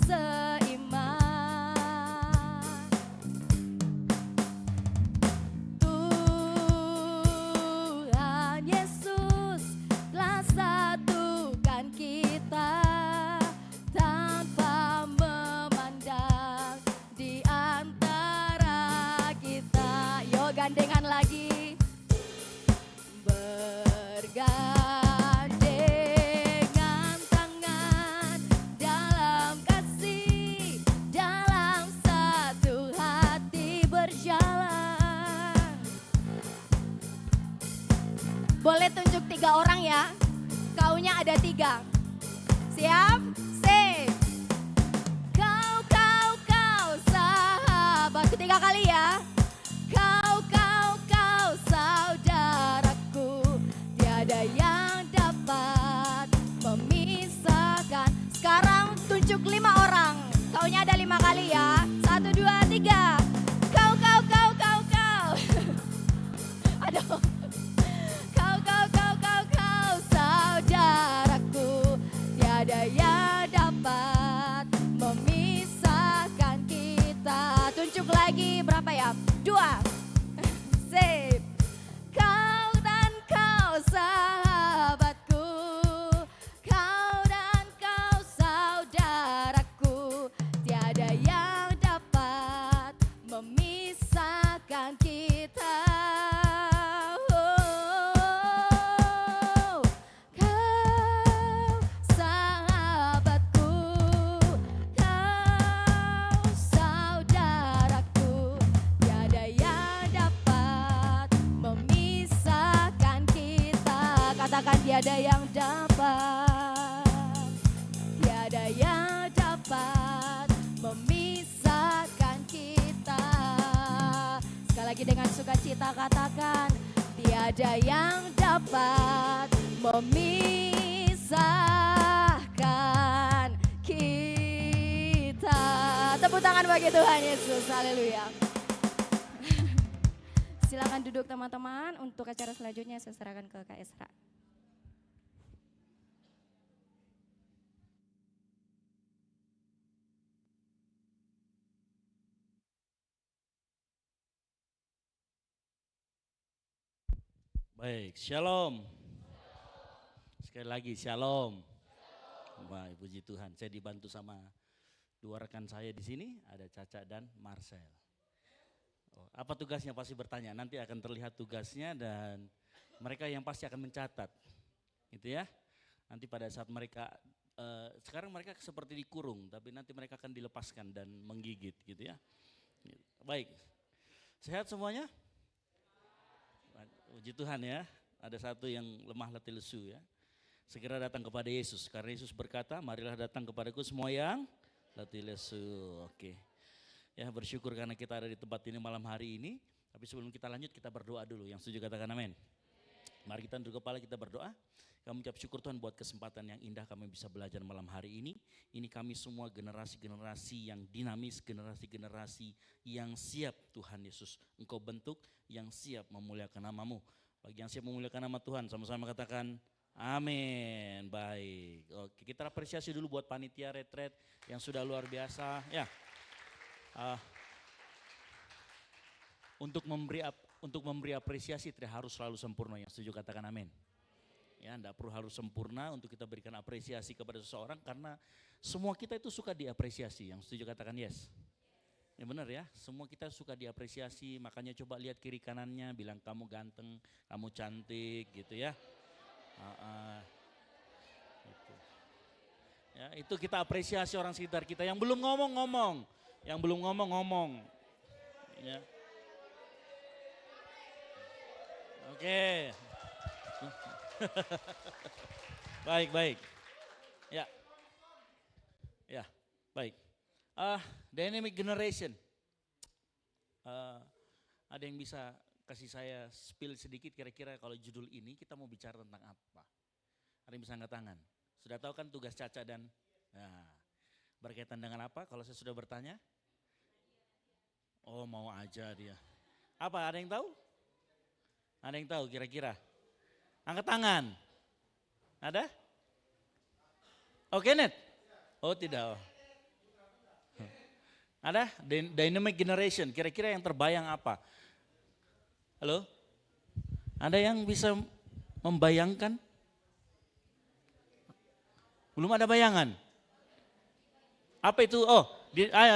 seiman. Tuhan Yesus telah satukan kita tanpa memandang di antara kita. Yo gandengan lagi. Bergandengan tangan dalam kasih, dalam satu hati berjalan. Boleh tunjuk 3 orang ya. Kaunya ada 3. Siap? Sip. Kau sahabatku 3 kali ya. Kau saudaraku, tiada yang dapat memisahkan. Sekarang tunjuk 5 orang. Kaunya ada 5 kali ya. 1, 2, 3. Kau. Aduh. Kau saudaraku, tiada yang dapat memisahkan kita. Tunjuk lagi berapa ya? 2. Sip. Kau dan kau sahabatku, kau dan kau saudaraku, tiada yang dapat memisahkan kita. Oh, kau sahabatku, kau saudaraku, tiada yang dapat memisahkan kita. Katakan tiada yang dapat, tiada yang dapat memisahkan kita. Sekali lagi dengan sukacita katakan, tiada yang dapat memisahkan kita. Tepuk tangan bagi Tuhan Yesus, haleluya. Silakan duduk teman-teman, untuk acara selanjutnya saya serahkan ke Kak Esra. Baik, shalom. Sekali lagi shalom. Baik, puji Tuhan. Saya dibantu sama 2 rekan saya di sini, ada Caca dan Marcel. Apa tugasnya pasti bertanya, nanti akan terlihat tugasnya dan mereka yang pasti akan mencatat. Gitu ya. Nanti pada saat mereka, sekarang mereka seperti dikurung, tapi nanti mereka akan dilepaskan dan menggigit gitu ya. Baik, sehat semuanya? Puji Tuhan ya, ada satu yang lemah letih lesu ya. Segera datang kepada Yesus, karena Yesus berkata, marilah datang kepadaku semua yang letih lesu. Oke. Ya, bersyukur karena kita ada di tempat ini malam hari ini. Tapi sebelum kita lanjut, kita berdoa dulu. Yang setuju katakan amin. Mari kita tunduk kepala, kita berdoa. Kami ucap syukur Tuhan buat kesempatan yang indah kami bisa belajar malam hari ini. Ini kami semua generasi-generasi yang dinamis, generasi-generasi yang siap Tuhan Yesus Engkau bentuk, yang siap memuliakan nama-Mu. Bagi yang siap memuliakan nama Tuhan, sama-sama katakan amin. Baik, oke, kita apresiasi dulu buat panitia retret yang sudah luar biasa. Ya, untuk memberi apresiasi tidak harus selalu sempurna. Yang setuju katakan amin. Ya, tidak perlu harus sempurna untuk kita berikan apresiasi kepada seseorang, karena semua kita itu suka diapresiasi. Yang setuju katakan yes. Ya benar ya, semua kita suka diapresiasi, makanya coba lihat kiri kanannya, bilang kamu ganteng, kamu cantik gitu ya. Gitu. Ya, itu kita apresiasi orang sekitar kita. Yang belum ngomong-ngomong, yang belum ngomong-ngomong. Ya. Oke. Baik. Ya. Baik. Dynamic generation. Ada yang bisa kasih saya spill sedikit kira-kira kalau judul ini kita mau bicara tentang apa? Ada yang bisa angkat tangan? Sudah tahu kan tugas Caca dan berkaitan dengan apa kalau saya sudah bertanya? Oh, mau aja dia. Apa, ada yang tahu? Ada yang tahu kira-kira? Angkat tangan. Ada? Oke, Net? Oh, tidak. Ada? Dynamic generation, kira-kira yang terbayang apa? Halo? Ada yang bisa membayangkan? Belum ada bayangan? Apa itu? Oh,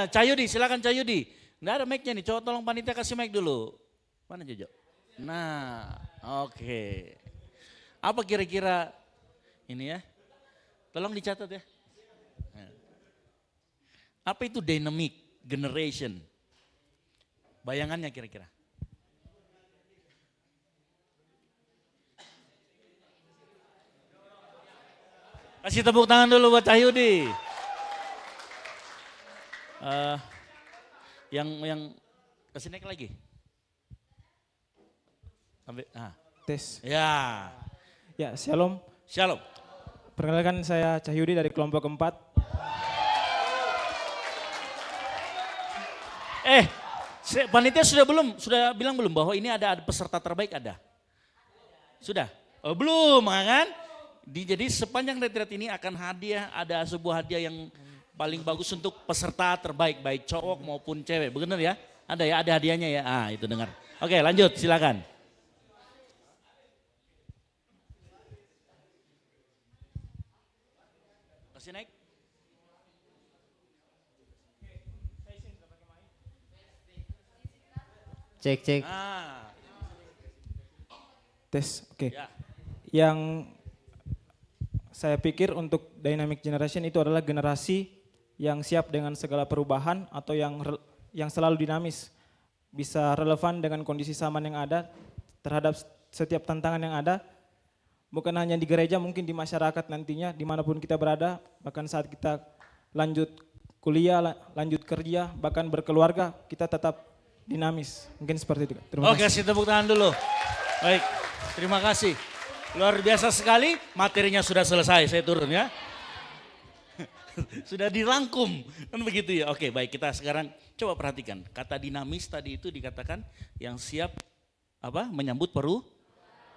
Cayudi, silakan Cayudi. Nggak ada mic-nya nih, coba tolong panitia kasih mic dulu. Mana Jojo? Nah, oke. Apa kira-kira ini ya? Tolong dicatat ya. Apa itu dynamic generation? Bayangannya kira-kira. Kasih tepuk tangan dulu buat Cahyudi. Yang kasih naik lagi. Tes. Ya. Ya, shalom. Shalom. Perkenalkan saya Cahyudi dari kelompok 4. Panitia sudah bilang belum bahwa ini ada peserta terbaik ada? Sudah? Oh, belum kan? Jadi sepanjang retreat ini akan ada sebuah hadiah yang paling bagus untuk peserta terbaik, baik cowok maupun cewek, benar ya? Ada ya, ada hadiahnya ya, itu dengar. Oke lanjut, silakan. Kasih naik. Cek. Tes, oke. Ya. Yang saya pikir untuk dynamic generation itu adalah generasi yang siap dengan segala perubahan atau yang selalu dinamis. Bisa relevan dengan kondisi zaman yang ada terhadap setiap tantangan yang ada. Bukan hanya di gereja, mungkin di masyarakat nantinya, dimanapun kita berada, bahkan saat kita lanjut kuliah, lanjut kerja, bahkan berkeluarga, kita tetap dinamis. Mungkin seperti itu. Terima kasih. Kasih tepuk tangan dulu. Baik, terima kasih. Luar biasa sekali, materinya sudah selesai, saya turun ya. Sudah dirangkum, kan begitu ya. Oke baik, kita sekarang coba perhatikan. Kata dinamis tadi itu dikatakan yang siap menyambut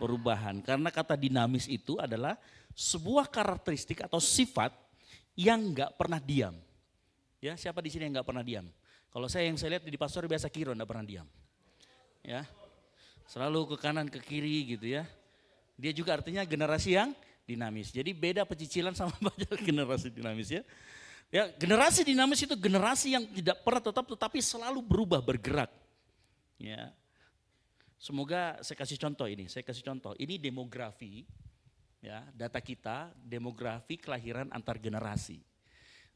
perubahan. Karena kata dinamis itu adalah sebuah karakteristik atau sifat yang nggak pernah diam. Ya, siapa di sini yang nggak pernah diam? Kalau yang saya lihat di pastor biasa Kiro nggak pernah diam. Ya, selalu ke kanan ke kiri gitu ya. Dia juga artinya generasi yang dinamis. Jadi beda pecicilan sama banyak generasi dinamis ya. Ya, generasi dinamis itu generasi yang tidak pernah tetap tetapi selalu berubah, bergerak. Ya. Semoga saya kasih contoh. Ini demografi ya, data kita demografi kelahiran antar generasi.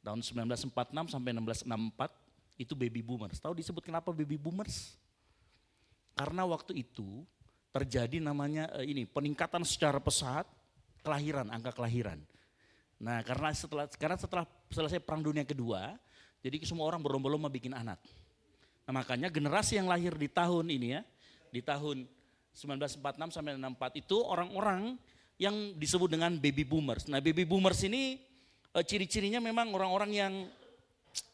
Tahun 1946 sampai 1664 itu baby boomers. Tahu disebut kenapa baby boomers? Karena waktu itu terjadi namanya peningkatan secara pesat angka kelahiran. Nah, karena setelah selesai Perang Dunia Kedua, jadi semua orang berlomba-lomba bikin anak. Nah, makanya generasi yang lahir di tahun ini ya, di tahun 1946 sampai 64 itu orang-orang yang disebut dengan baby boomers. Nah, baby boomers ini ciri-cirinya memang orang-orang yang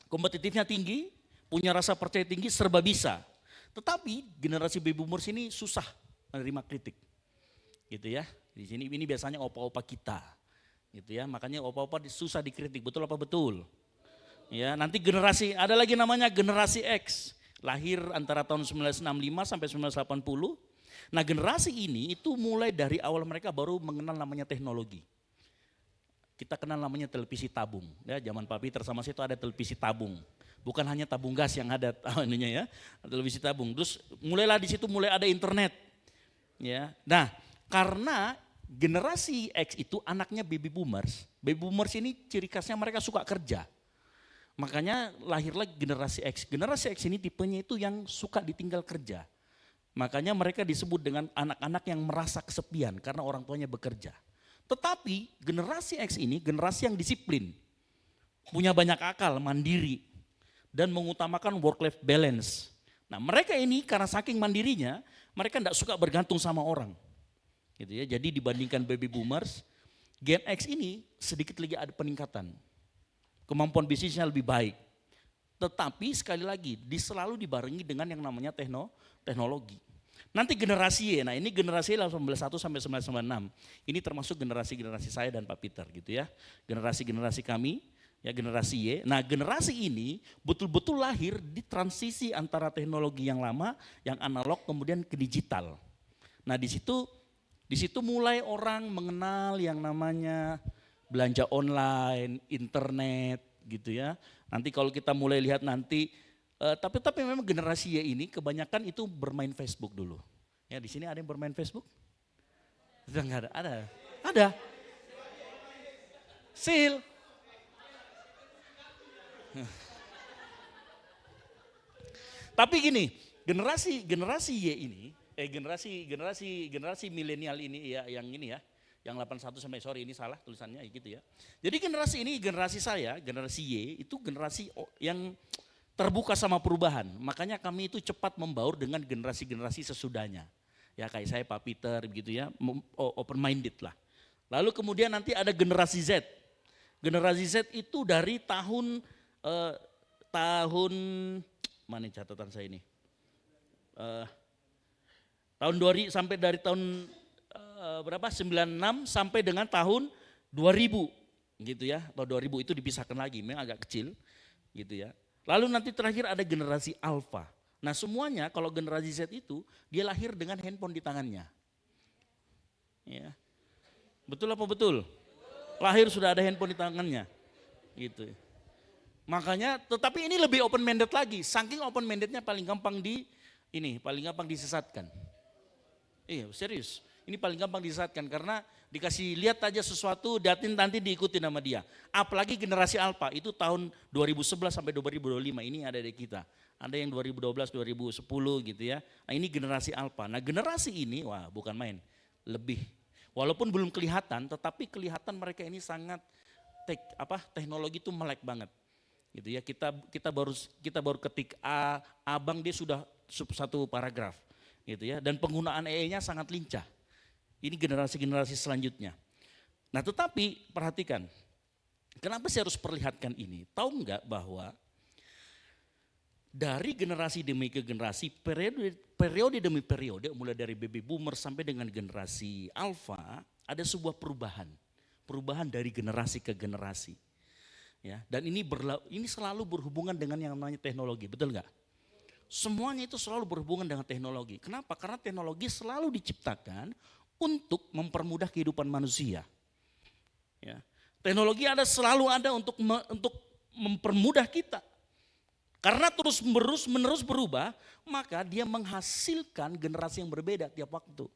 kompetitifnya tinggi, punya rasa percaya tinggi, serba bisa. Tetapi generasi baby boomers ini susah menerima kritik. Gitu ya. Di sini ini biasanya opa-opa kita. Gitu ya. Makanya opa-opa susah dikritik, betul apa betul? Ya, nanti ada lagi namanya generasi X. Lahir antara tahun 1965 sampai 1980. Nah, generasi ini itu mulai dari awal mereka baru mengenal namanya teknologi. Kita kenal namanya televisi tabung. Ya, zaman Pak Peter sama saya itu ada televisi tabung. Bukan hanya tabung gas yang ada ya, televisi tabung. Terus mulailah di situ mulai ada internet. Ya. Nah, karena generasi X itu anaknya baby boomers. Baby boomers ini ciri khasnya mereka suka kerja. Makanya lahirlah generasi X. Generasi X ini tipenya itu yang suka ditinggal kerja. Makanya mereka disebut dengan anak-anak yang merasa kesepian karena orang tuanya bekerja. Tetapi generasi X ini generasi yang disiplin. Punya banyak akal, mandiri. Dan mengutamakan work-life balance. Nah, mereka ini karena saking mandirinya, mereka tidak suka bergantung sama orang. Gitu ya. Jadi dibandingkan baby boomers, Gen X ini sedikit lagi ada peningkatan. Kemampuan bisnisnya lebih baik. Tetapi sekali lagi, selalu dibarengi dengan yang namanya teknologi. Nanti generasi Y, nah ini generasi 1991 sampai 1996. Ini termasuk generasi-generasi saya dan Pak Peter gitu ya. Generasi-generasi kami ya generasi Y. Nah generasi ini betul-betul lahir di transisi antara teknologi yang lama, yang analog kemudian ke digital. Nah di situ mulai orang mengenal yang namanya belanja online, internet gitu ya. Nanti kalau kita mulai lihat nanti, tapi memang generasi Y ini kebanyakan itu bermain Facebook dulu. Ya di sini ada yang bermain Facebook? Sudah nggak ada? Ada. Sil. Tapi gini, generasi Y ini, generasi milenial ini ya, yang ini ya, yang 81 sampai sorry ini salah tulisannya gitu ya. Jadi generasi ini, generasi saya, generasi Y itu generasi yang terbuka sama perubahan. Makanya kami itu cepat membaur dengan generasi-generasi sesudahnya. Ya kayak saya Pak Peter begitu ya, open minded lah. Lalu kemudian nanti ada generasi Z. Generasi Z itu dari tahun mana catatan saya ini? Tahun 2000 sampai dari tahun berapa? 96 sampai dengan tahun 2000 gitu ya. Atau 2000 itu dipisahkan lagi, memang agak kecil gitu ya. Lalu nanti terakhir ada generasi Alpha. Nah semuanya kalau generasi Z itu dia lahir dengan handphone di tangannya. Ya. Betul apa betul? Lahir sudah ada handphone di tangannya. Gitu. Makanya tetapi ini lebih open minded lagi. Saking open mindednya paling gampang disesatkan. Iya, serius. Ini paling gampang disesatkan karena dikasih lihat aja sesuatu nanti diikuti nama dia. Apalagi generasi Alpha itu tahun 2011 sampai 2025 ini ada di kita. Ada yang 2012, 2010 gitu ya. Nah ini generasi Alpha. Nah generasi ini wah bukan main. Lebih. Walaupun belum kelihatan tetapi kelihatan mereka ini sangat teknologi itu melek banget. Gitu ya. Kita baru ketik abang dia sudah satu paragraf. Gitu ya. Dan penggunaan AI-nya sangat lincah. Ini generasi-generasi selanjutnya. Nah tetapi perhatikan. Kenapa saya harus perlihatkan ini? Tahu enggak bahwa dari generasi demi ke generasi, periode demi periode, mulai dari baby boomer sampai dengan generasi alpha, ada sebuah perubahan. Perubahan dari generasi ke generasi. Ya, dan ini selalu berhubungan dengan yang namanya teknologi, betul nggak? Semuanya itu selalu berhubungan dengan teknologi. Kenapa? Karena teknologi selalu diciptakan untuk mempermudah kehidupan manusia. Ya, teknologi selalu ada untuk mempermudah kita. Karena terus menerus berubah, maka dia menghasilkan generasi yang berbeda tiap waktu.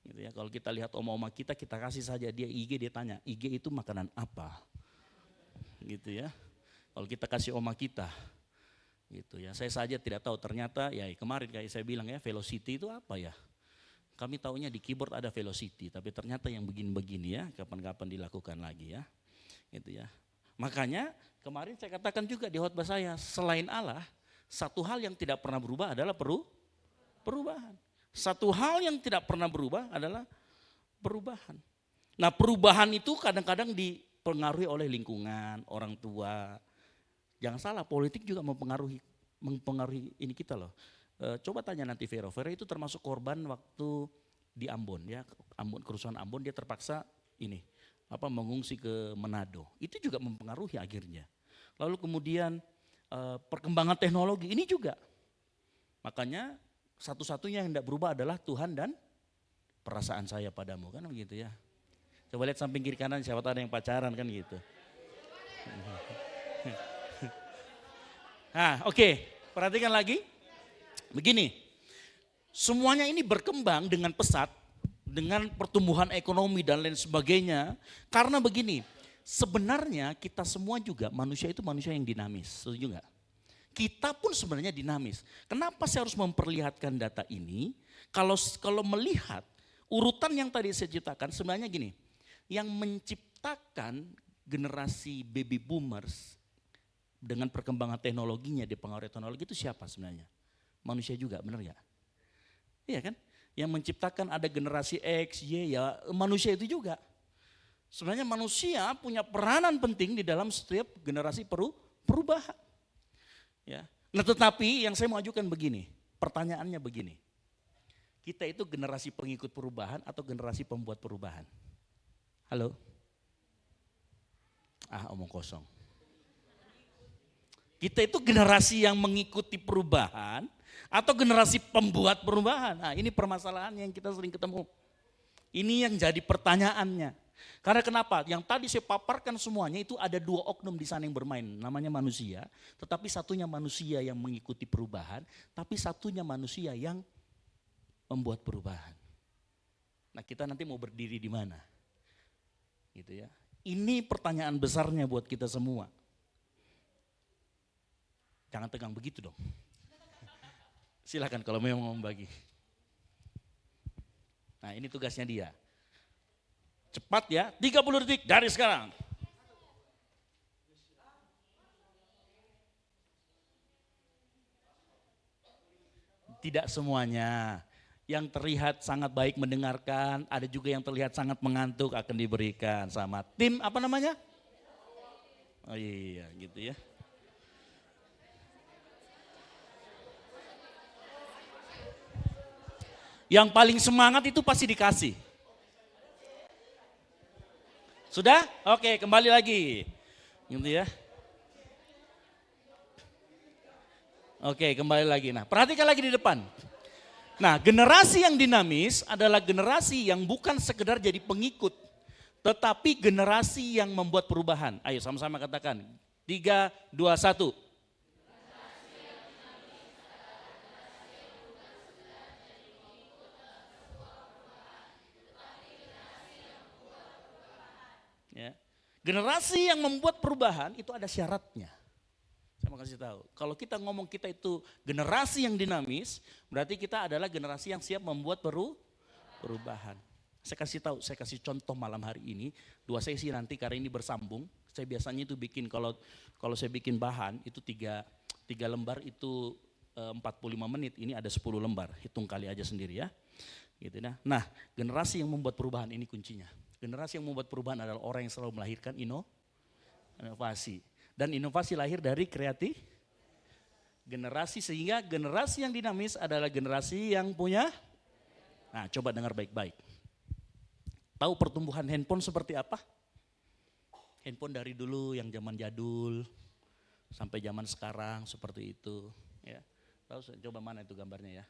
Gitu ya, kalau kita lihat oma-oma kita kasih saja dia IG, dia tanya, IG itu makanan apa? Gitu ya. Kalau kita kasih oma kita, gitu ya. Saya saja tidak tahu, ternyata ya kemarin kayak saya bilang ya, velocity itu apa ya? Kami taunya di keyboard ada velocity, tapi ternyata yang begini-begini ya, kapan-kapan dilakukan lagi ya. Gitu ya. Makanya kemarin saya katakan juga di khotbah saya, selain Allah, satu hal yang tidak pernah berubah adalah perubahan. Satu hal yang tidak pernah berubah adalah perubahan. Nah perubahan itu kadang-kadang dipengaruhi oleh lingkungan, orang tua. Jangan salah, politik juga mempengaruhi ini kita loh. Coba tanya nanti Vero itu termasuk korban waktu di Ambon ya, kerusuhan Ambon, dia terpaksa mengungsi ke Manado. Itu juga mempengaruhi akhirnya. Lalu kemudian perkembangan teknologi ini juga. Makanya satu-satunya yang tidak berubah adalah Tuhan dan perasaan saya padamu, kan begitu ya. Coba lihat samping kiri kanan, siapa tahu ada yang pacaran kan gitu. Nah oke, perhatikan lagi. Begini, semuanya ini berkembang dengan pesat, dengan pertumbuhan ekonomi dan lain sebagainya. Karena begini, sebenarnya kita semua juga manusia itu manusia yang dinamis, setuju nggak? Kita pun sebenarnya dinamis. Kenapa saya harus memperlihatkan data ini? Kalau melihat urutan yang tadi saya ceritakan, sebenarnya gini, yang menciptakan generasi baby boomers dengan perkembangan teknologinya, dipengaruhi teknologi itu siapa sebenarnya? Manusia juga, benar nggak? Iya kan? Yang menciptakan ada generasi X, Y, ya manusia itu juga. Sebenarnya manusia punya peranan penting di dalam setiap generasi perubahan. Ya. Nah tetapi yang saya mau ajukan begini, pertanyaannya begini. Kita itu generasi pengikut perubahan atau generasi pembuat perubahan? Halo? Omong kosong. Kita itu generasi yang mengikuti perubahan atau generasi pembuat perubahan. Nah, ini permasalahan yang kita sering ketemu. Ini yang jadi pertanyaannya. Karena kenapa? Yang tadi saya paparkan semuanya itu ada dua oknum di sana yang bermain. Namanya manusia, tetapi satunya manusia yang mengikuti perubahan, tapi satunya manusia yang membuat perubahan. Nah, kita nanti mau berdiri di mana? Gitu ya. Ini pertanyaan besarnya buat kita semua. Jangan tegang begitu dong. Silakan kalau memang mau membagi. Nah, ini tugasnya dia. Cepat ya, 30 detik dari sekarang. Tidak semuanya. Yang terlihat sangat baik mendengarkan, ada juga yang terlihat sangat mengantuk akan diberikan sama tim apa namanya? Oh iya gitu ya. Yang paling semangat itu pasti dikasih. Sudah? Oke, kembali lagi. Gitu ya. Oke, kembali lagi. Nah, perhatikan lagi di depan. Nah, generasi yang dinamis adalah generasi yang bukan sekedar jadi pengikut, tetapi generasi yang membuat perubahan. Ayo sama-sama katakan. 3, 2, 1. Ya. Generasi yang membuat perubahan itu ada syaratnya. Saya mau kasih tahu, kalau kita ngomong kita itu generasi yang dinamis, berarti kita adalah generasi yang siap membuat perubahan. Saya kasih tahu, saya kasih contoh malam hari ini, 2 sesi nanti karena ini bersambung. Saya biasanya itu bikin kalau saya bikin bahan itu 3 lembar itu 45 menit, ini ada 10 lembar, hitung kali aja sendiri ya. Gitu ya. Nah, generasi yang membuat perubahan ini kuncinya. Generasi yang membuat perubahan adalah orang yang selalu melahirkan inovasi. Dan inovasi lahir dari kreatif generasi, sehingga generasi yang dinamis adalah generasi yang punya. Nah, coba dengar baik-baik. Tahu pertumbuhan handphone seperti apa? Handphone dari dulu yang zaman jadul sampai zaman sekarang seperti itu. Ya, tahu? Coba mana itu gambarnya ya?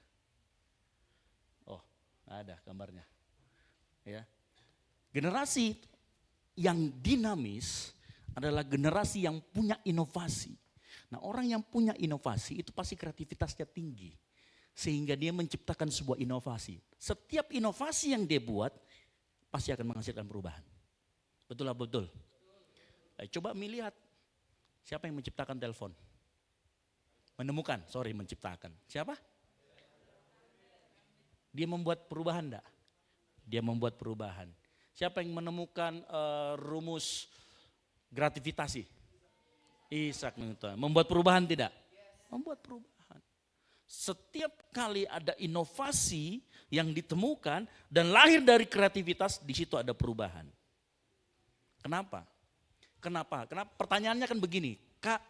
Oh, ada gambarnya. Ya, generasi yang dinamis adalah generasi yang punya inovasi. Nah, orang yang punya inovasi itu pasti kreativitasnya tinggi. Sehingga dia menciptakan sebuah inovasi. Setiap inovasi yang dia buat pasti akan menghasilkan perubahan. Betul lah betul? Coba melihat siapa yang menciptakan telepon? Menciptakan. Siapa? Dia membuat perubahan enggak? Dia membuat perubahan. Siapa yang menemukan rumus grativitasi? Isaac Newton. Membuat perubahan tidak? Membuat perubahan. Setiap kali ada inovasi yang ditemukan dan lahir dari kreativitas, di situ ada perubahan. Kenapa? Pertanyaannya kan begini, Kak,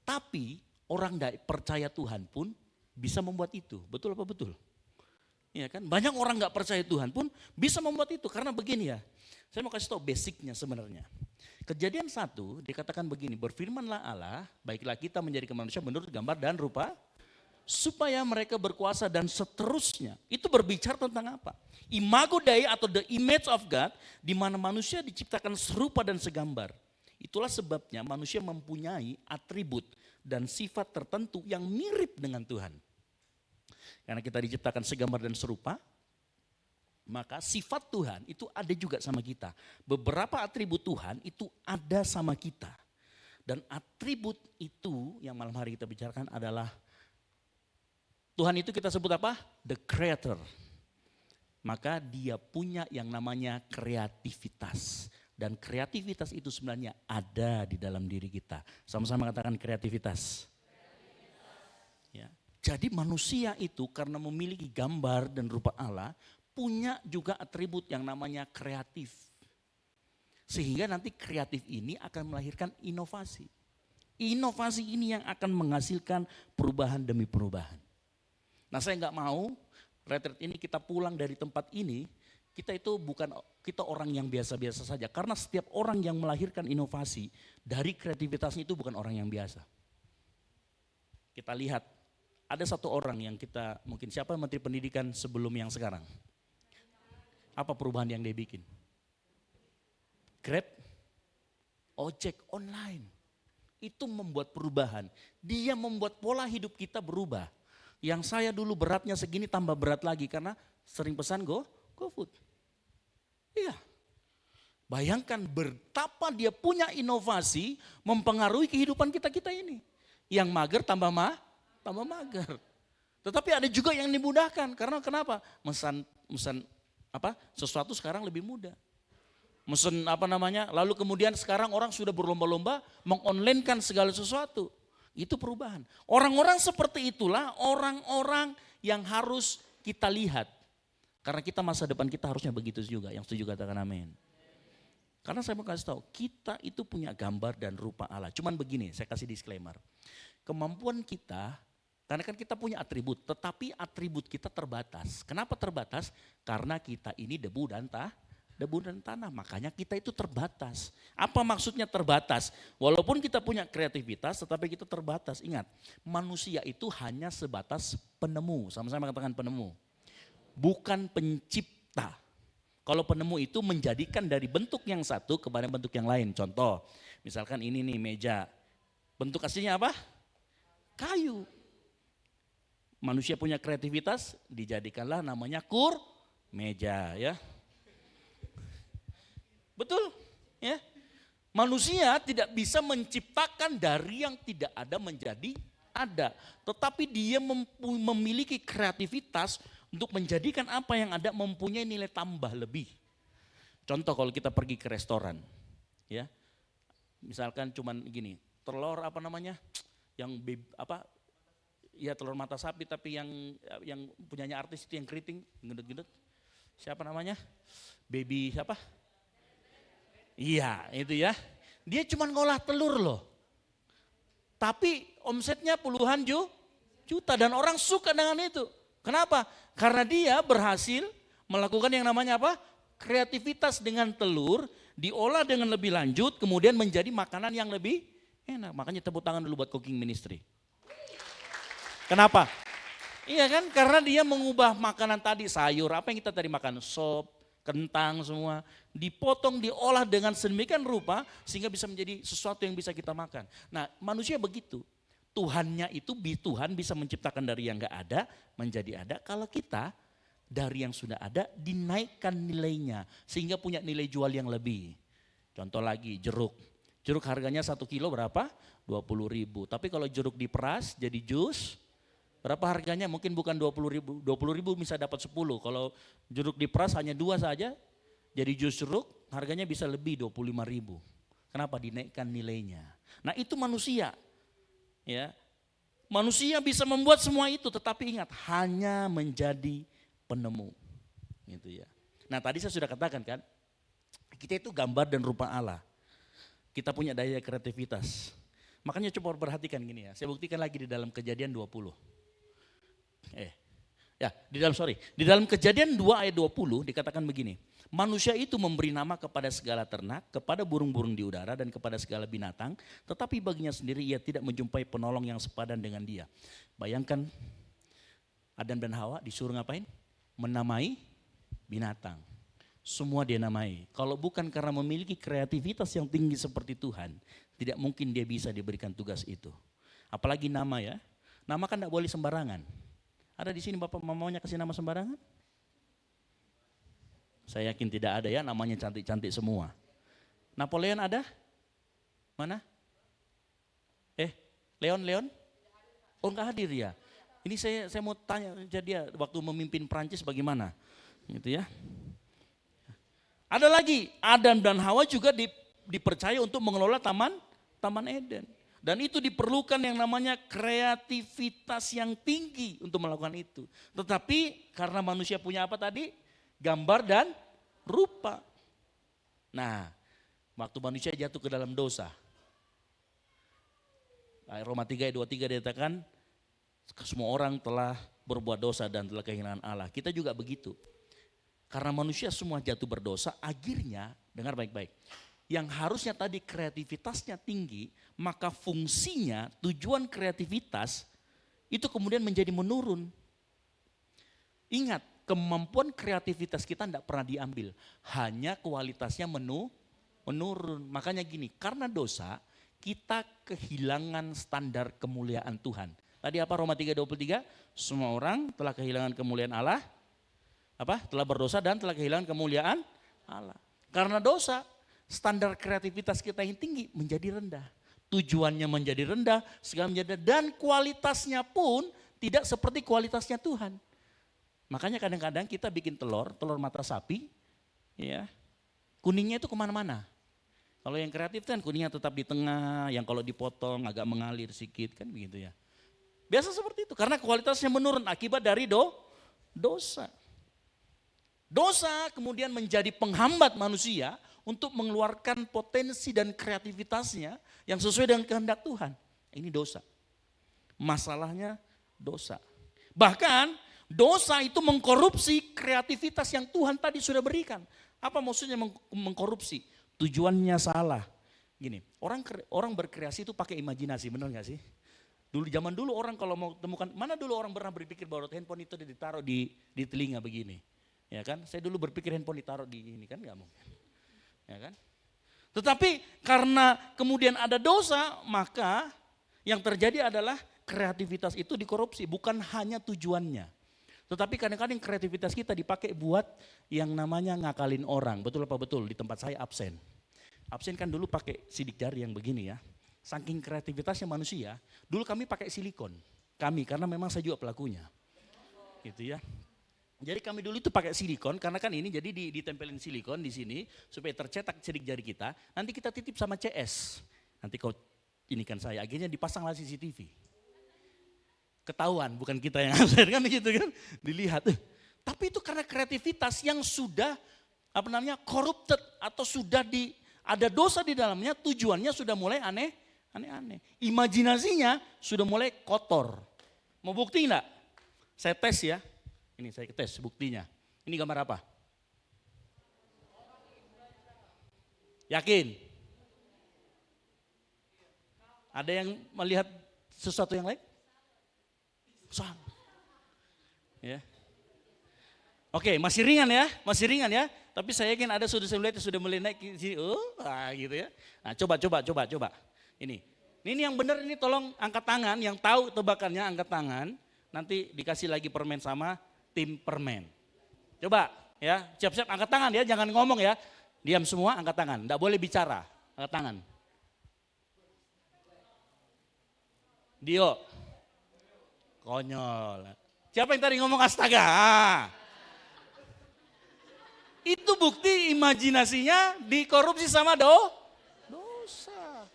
tapi orang tidak percaya Tuhan pun bisa membuat itu. Betul apa betul? Iya kan? Banyak orang nggak percaya Tuhan pun bisa membuat itu. Karena begini ya, saya mau kasih tahu basicnya sebenarnya. Kejadian 1 dikatakan begini, berfirmanlah Allah, baiklah kita menjadi manusia menurut gambar dan rupa, supaya mereka berkuasa dan seterusnya. Itu berbicara tentang apa? Imago Dei atau the image of God, di mana manusia diciptakan serupa dan segambar. Itulah sebabnya manusia mempunyai atribut dan sifat tertentu yang mirip dengan Tuhan. Karena kita diciptakan segambar dan serupa, maka sifat Tuhan itu ada juga sama kita. Beberapa atribut Tuhan itu ada sama kita. Dan atribut itu yang malam hari kita bicarakan adalah Tuhan itu kita sebut apa? The Creator. Maka dia punya yang namanya kreativitas. Dan kreativitas itu sebenarnya ada di dalam diri kita. Sama-sama katakan kreativitas. Ya. Jadi manusia itu karena memiliki gambar dan rupa Allah, punya juga atribut yang namanya kreatif. Sehingga nanti kreatif ini akan melahirkan inovasi. Inovasi ini yang akan menghasilkan perubahan demi perubahan. Nah, saya nggak mau retreat ini kita pulang dari tempat ini, kita orang yang biasa-biasa saja. Karena setiap orang yang melahirkan inovasi dari kreativitasnya itu bukan orang yang biasa. kita lihat ada satu orang yang kita, mungkin siapa Menteri Pendidikan sebelum yang sekarang? Apa perubahan yang dia bikin? Grab, ojek online. Itu membuat perubahan. Dia membuat pola hidup kita berubah. Yang saya dulu beratnya segini tambah berat lagi karena sering pesan GoFood. Iya. Bayangkan betapa dia punya inovasi mempengaruhi kehidupan kita ini. Yang mager tambah mager. Tetapi ada juga yang dimudahkan karena kenapa? Mesan sesuatu sekarang lebih mudah. Lalu kemudian sekarang orang sudah berlomba-lomba mengonlinekan segala sesuatu. Itu perubahan. Orang-orang seperti itulah orang-orang yang harus kita lihat. Karena kita masa depan kita harusnya begitu juga. Yang setuju katakan amin. Karena saya mau kasih tahu, kita itu punya gambar dan rupa Allah. Cuman begini, saya kasih disclaimer. Kemampuan kita, karena kan kita punya atribut, tetapi atribut kita terbatas. Kenapa terbatas? Karena kita ini debu dan tanah, makanya kita itu terbatas. Apa maksudnya terbatas? Walaupun kita punya kreativitas, tetapi kita terbatas. Ingat, manusia itu hanya sebatas penemu, sama-sama katakan penemu. Bukan pencipta. Kalau penemu itu menjadikan dari bentuk yang satu kepada bentuk yang lain. Contoh, misalkan ini nih meja. Bentuk aslinya apa? Kayu. Manusia punya kreativitas, dijadikanlah namanya meja ya. Betul ya. Manusia tidak bisa menciptakan dari yang tidak ada menjadi ada. Tetapi dia memiliki kreativitas untuk menjadikan apa yang ada mempunyai nilai tambah lebih. Contoh kalau kita pergi ke restoran, ya, misalkan cuman gini, telur telur mata sapi tapi yang punyanya artis itu yang keriting, gendut-gendut, siapa namanya? Baby siapa? Iya itu ya, dia cuman ngolah telur loh, tapi omsetnya puluhan juta dan orang suka dengan itu. Kenapa? Karena dia berhasil melakukan yang namanya apa? Kreativitas dengan telur, diolah dengan lebih lanjut, kemudian menjadi makanan yang lebih enak. Makanya tepuk tangan dulu buat cooking ministry. Kenapa? Iya kan? Karena dia mengubah makanan tadi, sayur, apa yang kita tadi makan, sop, kentang semua, dipotong, diolah dengan sedemikian rupa sehingga bisa menjadi sesuatu yang bisa kita makan. Nah manusia begitu. Tuhan bisa menciptakan dari yang gak ada menjadi ada. Kalau kita dari yang sudah ada dinaikkan nilainya sehingga punya nilai jual yang lebih. Contoh lagi jeruk. Jeruk harganya 1 kilo berapa? 20.000. Tapi kalau jeruk diperas jadi jus, berapa harganya? Mungkin bukan 20.000. 20.000 bisa dapat 10. Kalau jeruk diperas hanya 2 saja, jadi jus jeruk harganya bisa lebih 25.000. Kenapa? Dinaikkan nilainya. Nah itu manusia. Ya, manusia bisa membuat semua itu, tetapi ingat hanya menjadi penemu, gitu ya. Nah tadi saya sudah katakan kan, kita itu gambar dan rupa Allah. Kita punya daya kreativitas. Makanya coba perhatikan gini ya, saya buktikan lagi di dalam Kejadian 20. Di dalam Kejadian 2 ayat 20 dikatakan begini. Manusia itu memberi nama kepada segala ternak, kepada burung-burung di udara dan kepada segala binatang, tetapi baginya sendiri ia tidak menjumpai penolong yang sepadan dengan dia. Bayangkan Adam dan Hawa disuruh ngapain? Menamai binatang. Semua dia namai. Kalau bukan karena memiliki kreativitas yang tinggi seperti Tuhan, tidak mungkin dia bisa diberikan tugas itu. Apalagi nama ya. Nama kan tidak boleh sembarangan. Ada di sini bapak mamanya kasih nama sembarangan? Saya yakin tidak ada ya, namanya cantik-cantik semua. Napoleon ada? Mana? Leon? Oh enggak hadir ya. Ini saya mau tanya dia waktu memimpin Prancis bagaimana? Gitu ya. Ada lagi, Adam dan Hawa juga dipercaya untuk mengelola Taman Eden. Dan itu diperlukan yang namanya kreativitas yang tinggi untuk melakukan itu. Tetapi karena manusia punya apa tadi? Gambar dan rupa. Nah, waktu manusia jatuh ke dalam dosa. Roma 3 ayat 23 dikatakan semua orang telah berbuat dosa dan telah kehilangan Allah. Kita juga begitu. Karena manusia semua jatuh berdosa, akhirnya dengar baik-baik. Yang harusnya tadi kreativitasnya tinggi, maka fungsinya, tujuan kreativitas itu kemudian menjadi menurun. Ingat, kemampuan kreativitas kita tidak pernah diambil, hanya kualitasnya menurun. Makanya gini, karena dosa kita kehilangan standar kemuliaan Tuhan. Tadi apa Roma 3:23? Semua orang telah kehilangan kemuliaan Allah, telah berdosa dan telah kehilangan kemuliaan Allah. Karena dosa, standar kreativitas kita yang tinggi menjadi rendah. Tujuannya menjadi rendah, segala menjadi, dan kualitasnya pun tidak seperti kualitasnya Tuhan. Makanya kadang-kadang kita bikin telur mata sapi, ya, kuningnya itu kemana-mana. Kalau yang kreatif kan kuningnya tetap di tengah, yang kalau dipotong agak mengalir sedikit, kan begitu ya. Biasa seperti itu, karena kualitasnya menurun akibat dari dosa. Dosa kemudian menjadi penghambat manusia untuk mengeluarkan potensi dan kreativitasnya yang sesuai dengan kehendak Tuhan. Ini dosa. Masalahnya dosa. Bahkan dosa itu mengkorupsi kreativitas yang Tuhan tadi sudah berikan. Apa maksudnya mengkorupsi? Tujuannya salah. Gini, orang berkreasi itu pakai imajinasi, benar gak sih? Zaman dulu orang kalau mau temukan, mana dulu orang pernah berpikir bahwa handphone itu ditaruh di telinga begini. Ya kan, saya dulu berpikir handphone ditaruh di ini, kan gak mungkin. Ya kan? Tetapi karena kemudian ada dosa, maka yang terjadi adalah kreativitas itu dikorupsi, bukan hanya tujuannya. Tetapi kadang-kadang kreativitas kita dipakai buat yang namanya ngakalin orang. Betul apa betul? Di tempat saya absen. Absen kan dulu pakai sidik jari yang begini ya. Saking kreativitasnya manusia, dulu kami pakai silikon. Karena memang saya juga pelakunya. Gitu ya. Jadi kami dulu itu pakai silikon, karena kan ini jadi ditempelin silikon di sini supaya tercetak sidik jari kita. Nanti kita titip sama CS. Nanti kau ini kan saya, akhirnya dipasanglah CCTV. Ketahuan, bukan kita yang absen kan gitu kan, dilihat. Tapi itu karena kreativitas yang sudah corrupted atau sudah ada dosa di dalamnya, tujuannya sudah mulai aneh-aneh. Imajinasinya sudah mulai kotor. Mau bukti enggak? Saya tes ya. Ini saya tes buktinya. Ini gambar apa? Yakin? Ada yang melihat sesuatu yang lain? Sama. Ya. Oke, masih ringan ya. Tapi saya yakin ada sudah mulai naik gitu ya. Nah, coba. Ini yang benar, ini tolong angkat tangan, yang tahu tebakannya angkat tangan. Nanti dikasih lagi permen sama tim permen. Coba ya, siap-siap angkat tangan ya, jangan ngomong ya. Diam semua, angkat tangan, enggak boleh bicara. Angkat tangan. Dio. Konyol. Siapa yang tadi ngomong astaga? Itu bukti imajinasinya dikorupsi sama dosa.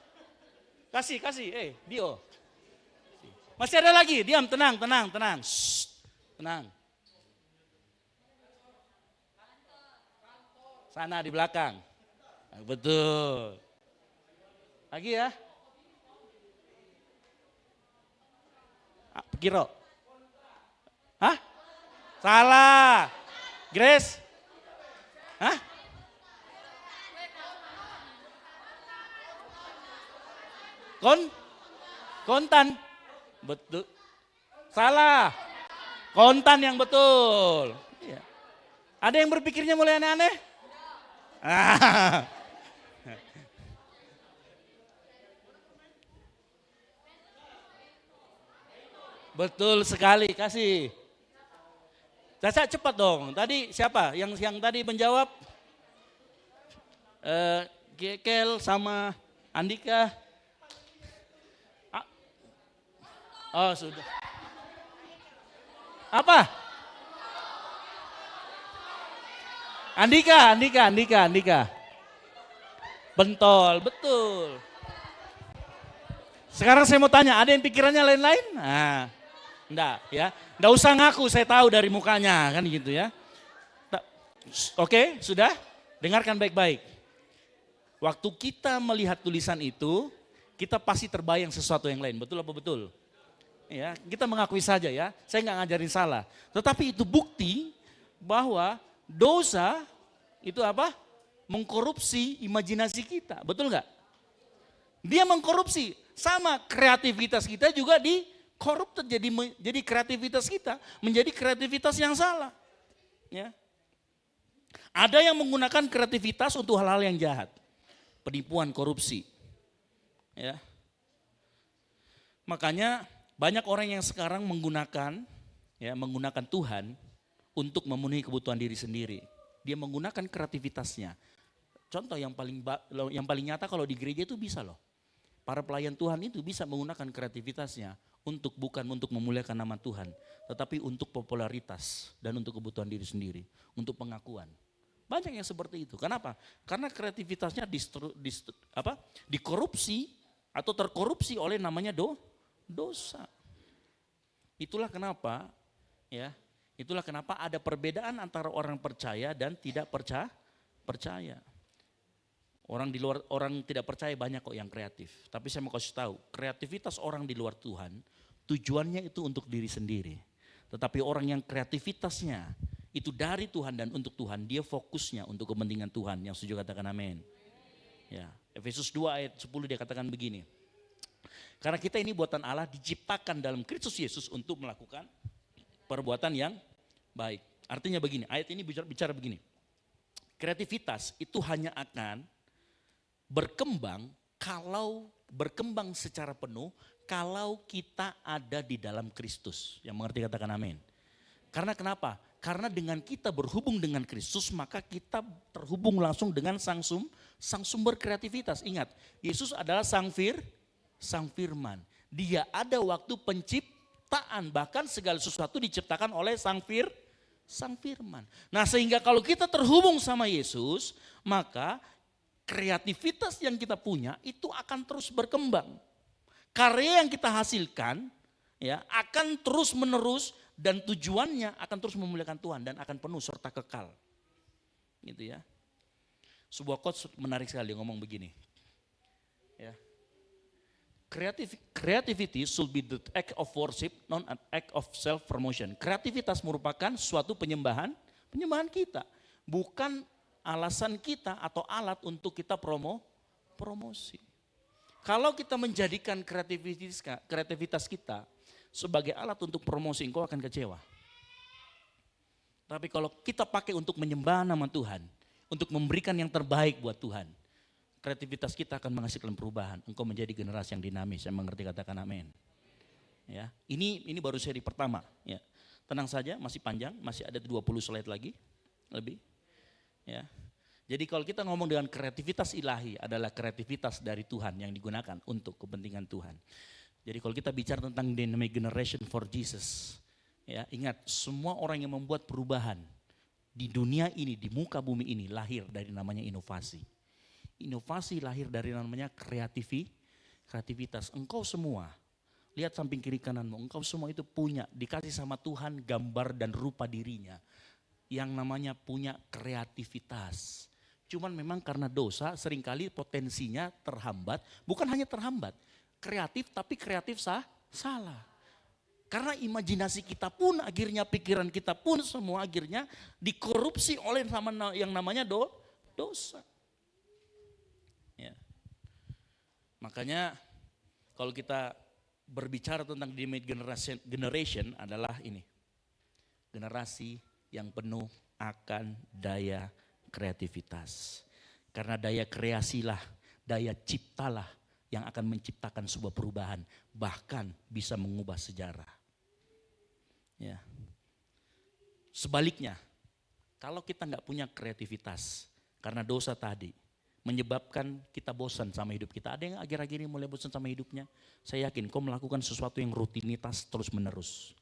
Kasih, Dio. Masih ada lagi, diam, tenang. Shh, tenang. Sana di belakang. Betul. Lagi ya. Kiro. Hah? Salah. Grace. Hah? Kontan. Betul. Salah. Kontan yang betul. Iya. Ada yang berpikirnya mulai aneh-aneh? Betul sekali, kasih. Caca cepat dong. Tadi siapa yang tadi menjawab? Gekel sama Andika. Oh sudah. Apa? Andika. Bentol, betul. Sekarang saya mau tanya, ada yang pikirannya lain-lain? Nah, enggak ya. Enggak usah ngaku, saya tahu dari mukanya kan gitu ya. Oke, sudah? Dengarkan baik-baik. Waktu kita melihat tulisan itu, kita pasti terbayang sesuatu yang lain, betul apa betul? Ya, kita mengakui saja ya, saya nggak ngajarin salah. Tetapi itu bukti bahwa dosa itu apa? Mengkorupsi imajinasi kita, betul nggak? Dia mengkorupsi, sama kreativitas kita juga Korup jadi kreativitas kita menjadi kreativitas yang salah. Ya. Ada yang menggunakan kreativitas untuk hal-hal yang jahat. Penipuan, korupsi. Ya. Makanya banyak orang yang sekarang menggunakan Tuhan untuk memenuhi kebutuhan diri sendiri. Dia menggunakan kreativitasnya. Contoh yang paling nyata kalau di gereja itu bisa loh. Para pelayan Tuhan itu bisa menggunakan kreativitasnya bukan untuk memuliakan nama Tuhan, tetapi untuk popularitas dan untuk kebutuhan diri sendiri, untuk pengakuan. Banyak yang seperti itu. Kenapa? Karena kreativitasnya dikorupsi atau terkorupsi oleh namanya dosa. Itulah kenapa ada perbedaan antara orang percaya dan tidak percaya. Orang tidak percaya banyak kok yang kreatif. Tapi saya mau kasih tahu, kreativitas orang di luar Tuhan tujuannya itu untuk diri sendiri. Tetapi orang yang kreativitasnya itu dari Tuhan dan untuk Tuhan, dia fokusnya untuk kepentingan Tuhan. Yang setuju katakan amin. Ya, Efesus 2 ayat 10 dia katakan begini. Karena kita ini buatan Allah diciptakan dalam Kristus Yesus untuk melakukan perbuatan yang baik. Artinya begini, ayat ini bicara begini. Kreativitas itu hanya akan berkembang secara penuh kalau kita ada di dalam Kristus. Yang mengerti katakan amin. Karena kenapa? Karena dengan kita berhubung dengan Kristus maka kita terhubung langsung dengan sang sumber kreativitas. Ingat, Yesus adalah sang firman. Dia ada waktu penciptaan, bahkan segala sesuatu diciptakan oleh sang firman. Nah, sehingga kalau kita terhubung sama Yesus, maka kreativitas yang kita punya itu akan terus berkembang. Karya yang kita hasilkan akan terus menerus dan tujuannya akan terus memuliakan Tuhan dan akan penuh serta kekal. Gitu ya. Sebuah quote menarik sekali ngomong begini. Ya. Creativity should be the act of worship, not an act of self-promotion. Kreativitas merupakan suatu penyembahan kita. Bukan alasan kita atau alat untuk kita promosi. Kalau kita menjadikan kreativitas kita sebagai alat untuk promosi, engkau akan kecewa. Tapi kalau kita pakai untuk menyembah nama Tuhan, untuk memberikan yang terbaik buat Tuhan, kreativitas kita akan menghasilkan perubahan. Engkau menjadi generasi yang dinamis, yang mengerti katakan amin. Ya, ini baru seri pertama. Ya. Tenang saja, masih panjang, masih ada 20 slide lagi lebih. Ya. Jadi kalau kita ngomong dengan kreativitas ilahi adalah kreativitas dari Tuhan yang digunakan untuk kepentingan Tuhan. Jadi kalau kita bicara tentang dynamic generation for Jesus, ya ingat semua orang yang membuat perubahan di dunia ini, di muka bumi ini lahir dari namanya inovasi. Inovasi lahir dari namanya kreativitas. Engkau semua, lihat samping kiri kananmu, engkau semua itu punya, dikasih sama Tuhan gambar dan rupa dirinya. Yang namanya punya kreativitas. Cuman memang karena dosa seringkali potensinya terhambat, bukan hanya terhambat, kreatif tapi kreatif salah. Karena imajinasi kita pun akhirnya pikiran kita pun semua akhirnya dikorupsi oleh yang namanya dosa. Ya. Makanya kalau kita berbicara tentang dynamic generation adalah ini. Generasi yang penuh akan daya kreativitas. Karena daya kreasilah, daya ciptalah yang akan menciptakan sebuah perubahan. Bahkan bisa mengubah sejarah. Ya. Sebaliknya, kalau kita nggak punya kreativitas, karena dosa tadi, menyebabkan kita bosan sama hidup kita. Ada yang akhir-akhir ini mulai bosan sama hidupnya. Saya yakin kau melakukan sesuatu yang rutinitas terus menerus.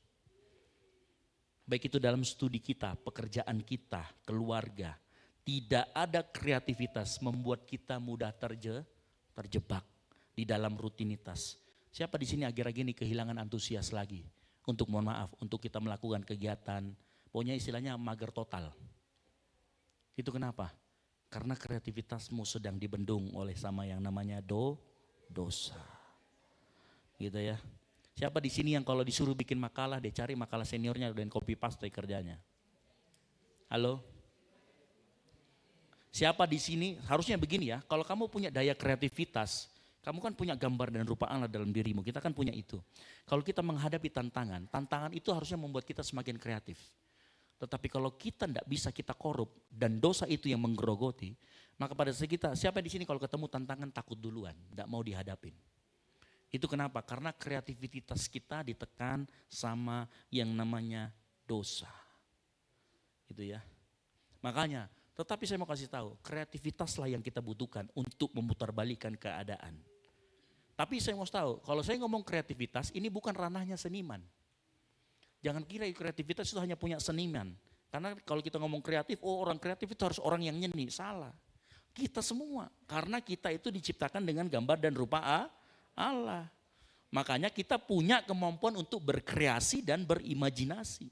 Baik itu dalam studi kita, pekerjaan kita, keluarga. Tidak ada kreativitas membuat kita mudah terjebak di dalam rutinitas. Siapa di sini akhir-akhir ini kehilangan antusias lagi untuk mohon maaf, untuk kita melakukan kegiatan. Pokoknya istilahnya mager total. Itu kenapa? Karena kreativitasmu sedang dibendung oleh sama yang namanya dosa. Gitu ya. Siapa di sini yang kalau disuruh bikin makalah, dia cari makalah seniornya dan copy paste kerjanya? Halo? Siapa di sini harusnya begini ya, kalau kamu punya daya kreativitas, Kamu kan punya gambar dan rupa Allah dalam dirimu, kita kan punya itu. Kalau kita menghadapi tantangan, tantangan itu harusnya membuat kita semakin kreatif. Tetapi kalau kita tidak bisa kita korup dan dosa itu yang menggerogoti, maka pada saat kita, siapa di sini kalau ketemu tantangan takut duluan, tidak mau dihadapin. Itu kenapa? Karena kreativitas kita ditekan sama yang namanya dosa. Gitu ya. Makanya, tetapi saya mau kasih tahu, kreativitaslah yang kita butuhkan untuk memutarbalikkan keadaan. Tapi saya mau tahu, kalau saya ngomong kreativitas, ini bukan ranahnya seniman. Jangan kira kreativitas itu hanya punya seniman. Karena kalau kita ngomong kreatif, orang kreatif itu harus orang yang nyeni. Salah. Kita semua. Karena kita itu diciptakan dengan gambar dan rupa Allah. Makanya kita punya kemampuan untuk berkreasi dan berimajinasi.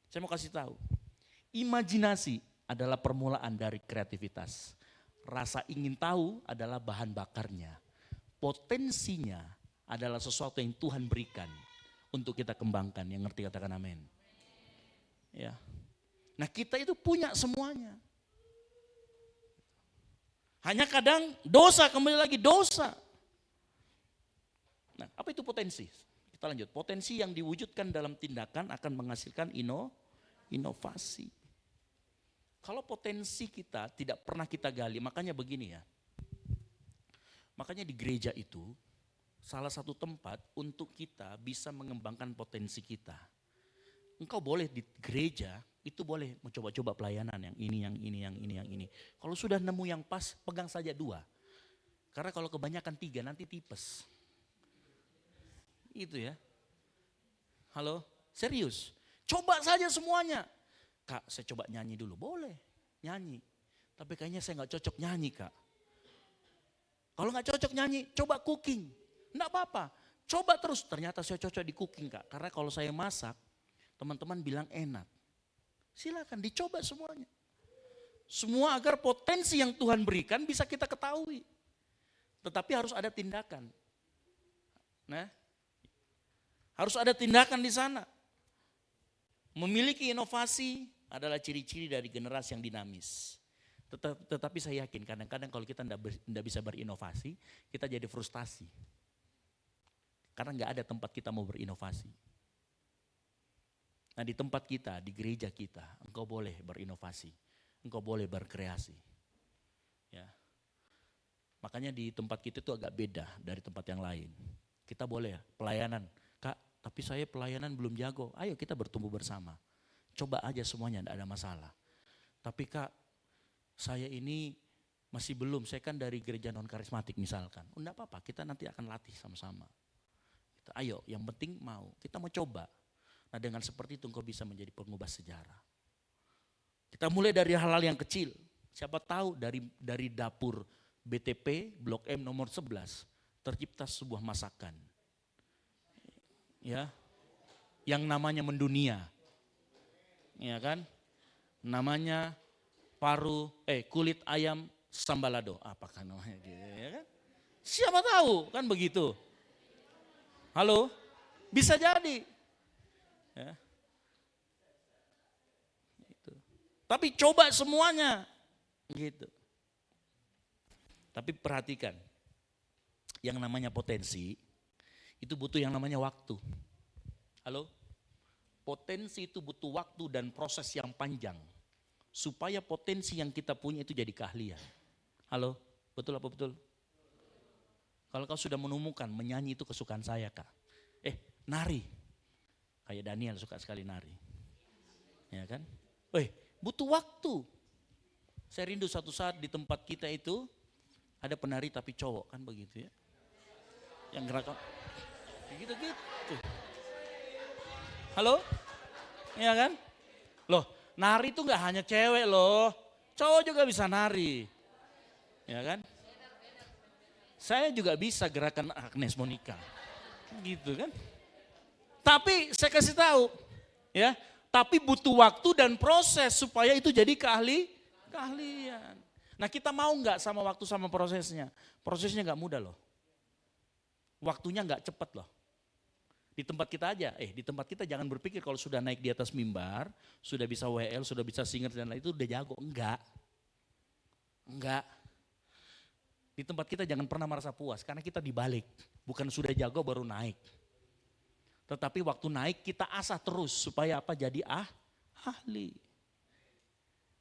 Saya mau kasih tahu. Imajinasi adalah permulaan dari kreativitas. Rasa ingin tahu adalah bahan bakarnya. Potensinya adalah sesuatu yang Tuhan berikan untuk kita kembangkan. Yang ngerti katakan amin. Ya. Nah kita itu punya semuanya. Hanya kadang dosa, kembali lagi dosa. Nah apa itu potensi? Kita lanjut. Potensi yang diwujudkan dalam tindakan akan menghasilkan inovasi. Kalau potensi kita tidak pernah kita gali, makanya begini ya. Makanya di gereja itu salah satu tempat untuk kita bisa mengembangkan potensi kita. Engkau boleh di gereja itu boleh mencoba-coba pelayanan yang ini, yang ini, yang ini, yang ini. Kalau sudah nemu yang pas, pegang saja 2. Karena kalau kebanyakan 3 nanti tipes. Itu ya. Halo, serius. Coba saja semuanya. Kak, saya coba nyanyi dulu. Boleh, nyanyi. Tapi kayaknya saya gak cocok nyanyi, Kak. Kalau gak cocok nyanyi, coba cooking. Enggak apa-apa. Coba terus, ternyata saya cocok di cooking, Kak. Karena kalau saya masak, teman-teman bilang enak. Silakan dicoba semuanya. Semua agar potensi yang Tuhan berikan bisa kita ketahui. Tetapi harus ada tindakan. Nah, harus ada tindakan di sana. Memiliki inovasi adalah ciri-ciri dari generasi yang dinamis. Tetapi saya yakin kadang-kadang kalau kita tidak bisa berinovasi, kita jadi frustasi. Karena nggak ada tempat kita mau berinovasi. Nah di tempat kita, di gereja kita, engkau boleh berinovasi, engkau boleh berkreasi. Ya. Makanya di tempat kita itu agak beda dari tempat yang lain. Kita boleh pelayanan, Kak, tapi saya pelayanan belum jago. Ayo kita bertumbuh bersama. Coba aja semuanya, tidak ada masalah. Tapi Kak, saya ini masih belum, saya kan dari gereja non karismatik misalkan. Enggak apa-apa, kita nanti akan latih sama-sama. Ayo, yang penting mau, kita mau coba. Nah dengan seperti itu engkau bisa menjadi pengubah sejarah. Kita mulai dari hal-hal yang kecil. Siapa tahu dari dapur BTP Blok M nomor 11 tercipta sebuah masakan. Ya. Yang namanya mendunia. Ya kan? Namanya kulit ayam sambalado. Apakah namanya gitu ya kan? Siapa tahu kan begitu. Halo? Bisa jadi. Ya. Gitu. Tapi coba semuanya. Gitu. Tapi perhatikan. Yang namanya potensi itu butuh yang namanya waktu. Halo? Potensi itu butuh waktu dan proses yang panjang. Supaya potensi yang kita punya itu jadi keahlian. Halo? Betul apa betul? Kalau kau sudah menemukan menyanyi itu kesukaan saya, Kak. Nari. Kayak Daniel suka sekali nari. Ya kan? Butuh waktu. Saya rindu suatu saat di tempat kita itu ada penari tapi cowok kan begitu ya. Yang gerak gitu-gitu. Halo? Ya kan? Loh, nari itu gak hanya cewek loh. Cowok juga bisa nari. Ya kan? Saya juga bisa gerakan Agnes Monica. Gitu kan? Tapi saya kasih tahu, ya, tapi butuh waktu dan proses supaya itu jadi keahlian. Nah kita mau nggak sama waktu sama prosesnya? Prosesnya nggak mudah loh. Waktunya nggak cepat loh. Di tempat kita aja, di tempat kita jangan berpikir kalau sudah naik di atas mimbar, sudah bisa WL, sudah bisa singer dan lain itu udah jago. Enggak. Di tempat kita jangan pernah merasa puas karena kita dibalik. Bukan sudah jago baru naik. Tetapi waktu naik kita asah terus supaya apa? Jadi ahli.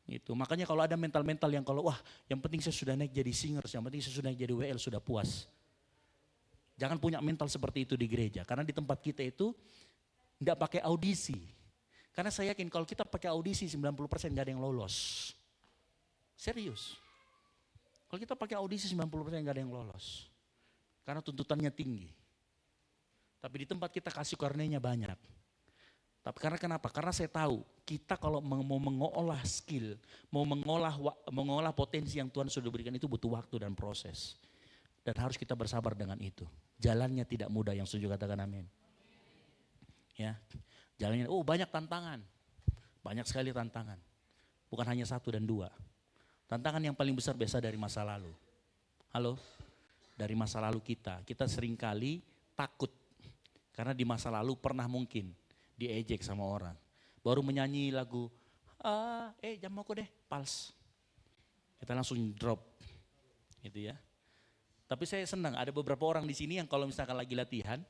Itu. Makanya kalau ada mental-mental yang kalau wah yang penting saya sudah naik jadi singers, yang penting saya sudah naik jadi WL sudah puas. Jangan punya mental seperti itu di gereja. Karena di tempat kita itu tidak pakai audisi. Karena saya yakin kalau kita pakai audisi 90% gak ada yang lolos. Serius. Kalau kita pakai audisi 90% gak ada yang lolos. Karena tuntutannya tinggi. Tapi di tempat kita kasih karunia banyak. Tapi karena kenapa? Karena saya tahu kita kalau mau mengolah skill, mau mengolah potensi yang Tuhan sudah berikan itu butuh waktu dan proses. Dan harus kita bersabar dengan itu. Jalannya tidak mudah, yang setuju katakan amin. Ya, jalannya, banyak tantangan. Banyak sekali tantangan. Bukan hanya 1 dan 2. Tantangan yang paling besar biasa dari masa lalu. Halo? Dari masa lalu kita seringkali takut. Karena di masa lalu pernah mungkin diejek sama orang. Baru menyanyi lagu, jam aku deh, pals. Kita langsung drop. Gitu ya. Tapi saya senang ada beberapa orang di sini yang kalau misalkan lagi latihan,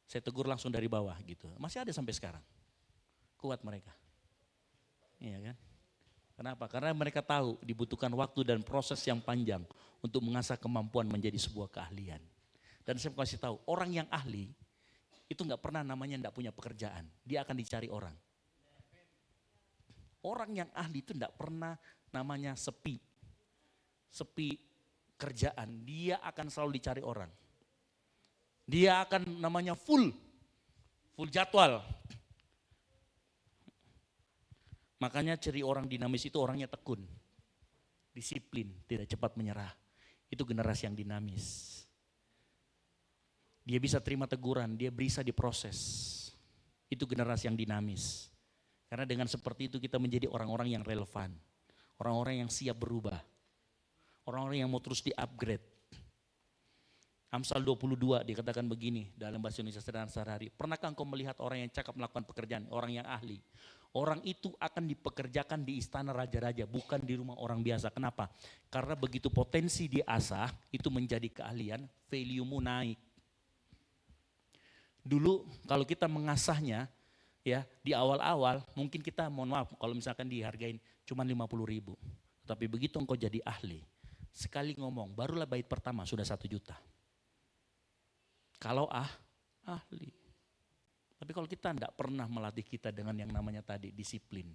saya tegur langsung dari bawah gitu. Masih ada sampai sekarang. Kuat mereka. Iya kan? Kenapa? Karena mereka tahu dibutuhkan waktu dan proses yang panjang untuk mengasah kemampuan menjadi sebuah keahlian. Dan saya kasih tahu, orang yang ahli itu nggak pernah namanya nggak punya pekerjaan. Dia akan dicari orang. Orang yang ahli itu nggak pernah namanya sepi. Sepi kerjaan, dia akan selalu dicari orang. Dia akan namanya full jadwal. Makanya ciri orang dinamis itu orangnya tekun, disiplin, tidak cepat menyerah. Itu generasi yang dinamis. Dia bisa terima teguran, dia bisa diproses. Itu generasi yang dinamis. Karena dengan seperti itu kita menjadi orang-orang yang relevan. Orang-orang yang siap berubah. Orang-orang yang mau terus di-upgrade. Amsal 22 dikatakan begini dalam bahasa Indonesia sederhana sehari-hari. Pernahkah engkau melihat orang yang cakap melakukan pekerjaan, orang yang ahli? Orang itu akan dipekerjakan di istana raja-raja, bukan di rumah orang biasa. Kenapa? Karena begitu potensi diasah, itu menjadi keahlian, value-mu naik. Dulu kalau kita mengasahnya, ya di awal-awal mungkin kita mohon maaf kalau misalkan dihargain cuma 50.000. Tapi begitu engkau jadi ahli, sekali ngomong, barulah bait pertama sudah 1 juta. Kalau ahli. Tapi kalau kita tidak pernah melatih kita dengan yang namanya tadi disiplin,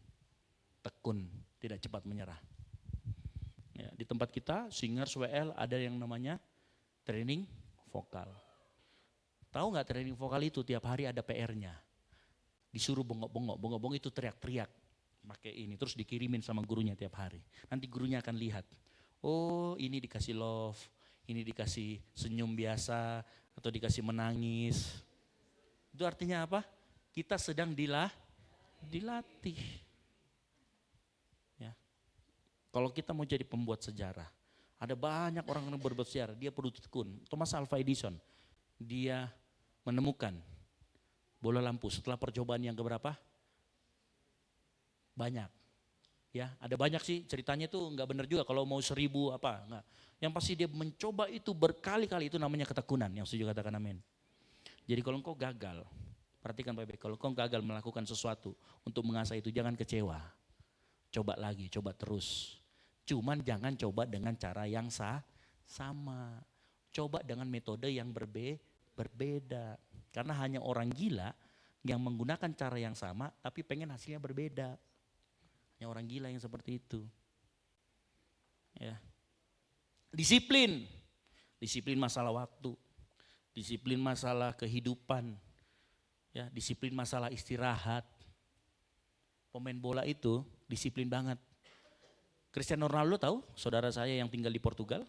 tekun, tidak cepat menyerah. Ya, di tempat kita, singers WL ada yang namanya training vokal. Tahu nggak training vokal itu tiap hari ada PR-nya. Disuruh bongok-bongok itu teriak-teriak. Pakai ini, terus dikirimin sama gurunya tiap hari. Nanti gurunya akan lihat. Oh ini dikasih love, ini dikasih senyum biasa, atau dikasih menangis. Itu artinya apa? Kita sedang dilatih. Ya. Kalau kita mau jadi pembuat sejarah, ada banyak orang yang berbuat sejarah, dia perlu tekun. Thomas Alva Edison, dia menemukan bola lampu setelah percobaan yang keberapa? Banyak. Ya, ada banyak sih ceritanya itu nggak benar juga kalau mau 1000 apa enggak. Yang pasti dia mencoba itu berkali-kali, itu namanya ketekunan. Yang setuju katakan amin. Jadi kalau engkau gagal, perhatikan baik-baik, kalau engkau gagal melakukan sesuatu untuk mengasah itu jangan kecewa. Coba lagi, coba terus. Cuman jangan coba dengan cara yang sama. Coba dengan metode yang berbeda. Karena hanya orang gila yang menggunakan cara yang sama tapi pengen hasilnya berbeda. Hanya orang gila yang seperti itu. Ya. Disiplin. Disiplin masalah waktu. Disiplin masalah kehidupan. Ya, disiplin masalah istirahat. Pemain bola itu disiplin banget. Cristiano Ronaldo tahu? Saudara saya yang tinggal di Portugal.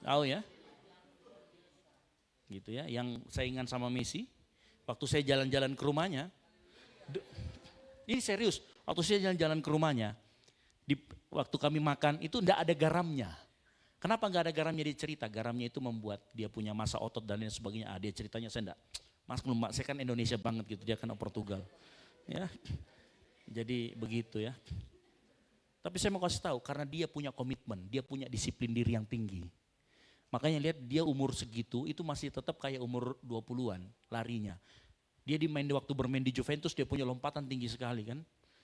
Tahu ya? Gitu ya, yang saingan sama Messi. Waktu saya jalan-jalan ke rumahnya, ini serius, waktu saya jalan-jalan ke rumahnya, waktu kami makan itu enggak ada garamnya. Kenapa enggak ada garamnya? Dia cerita, garamnya itu membuat dia punya masa otot dan lain sebagainya. Dia ceritanya saya enggak, saya kan Indonesia banget gitu, dia kan Portugal. Ya, jadi begitu ya. Tapi saya mau kasih tahu, karena dia punya komitmen, dia punya disiplin diri yang tinggi. Makanya lihat dia umur segitu, itu masih tetap kayak umur 20-an larinya. Dia waktu bermain di Juventus, dia punya lompatan tinggi sekali kan.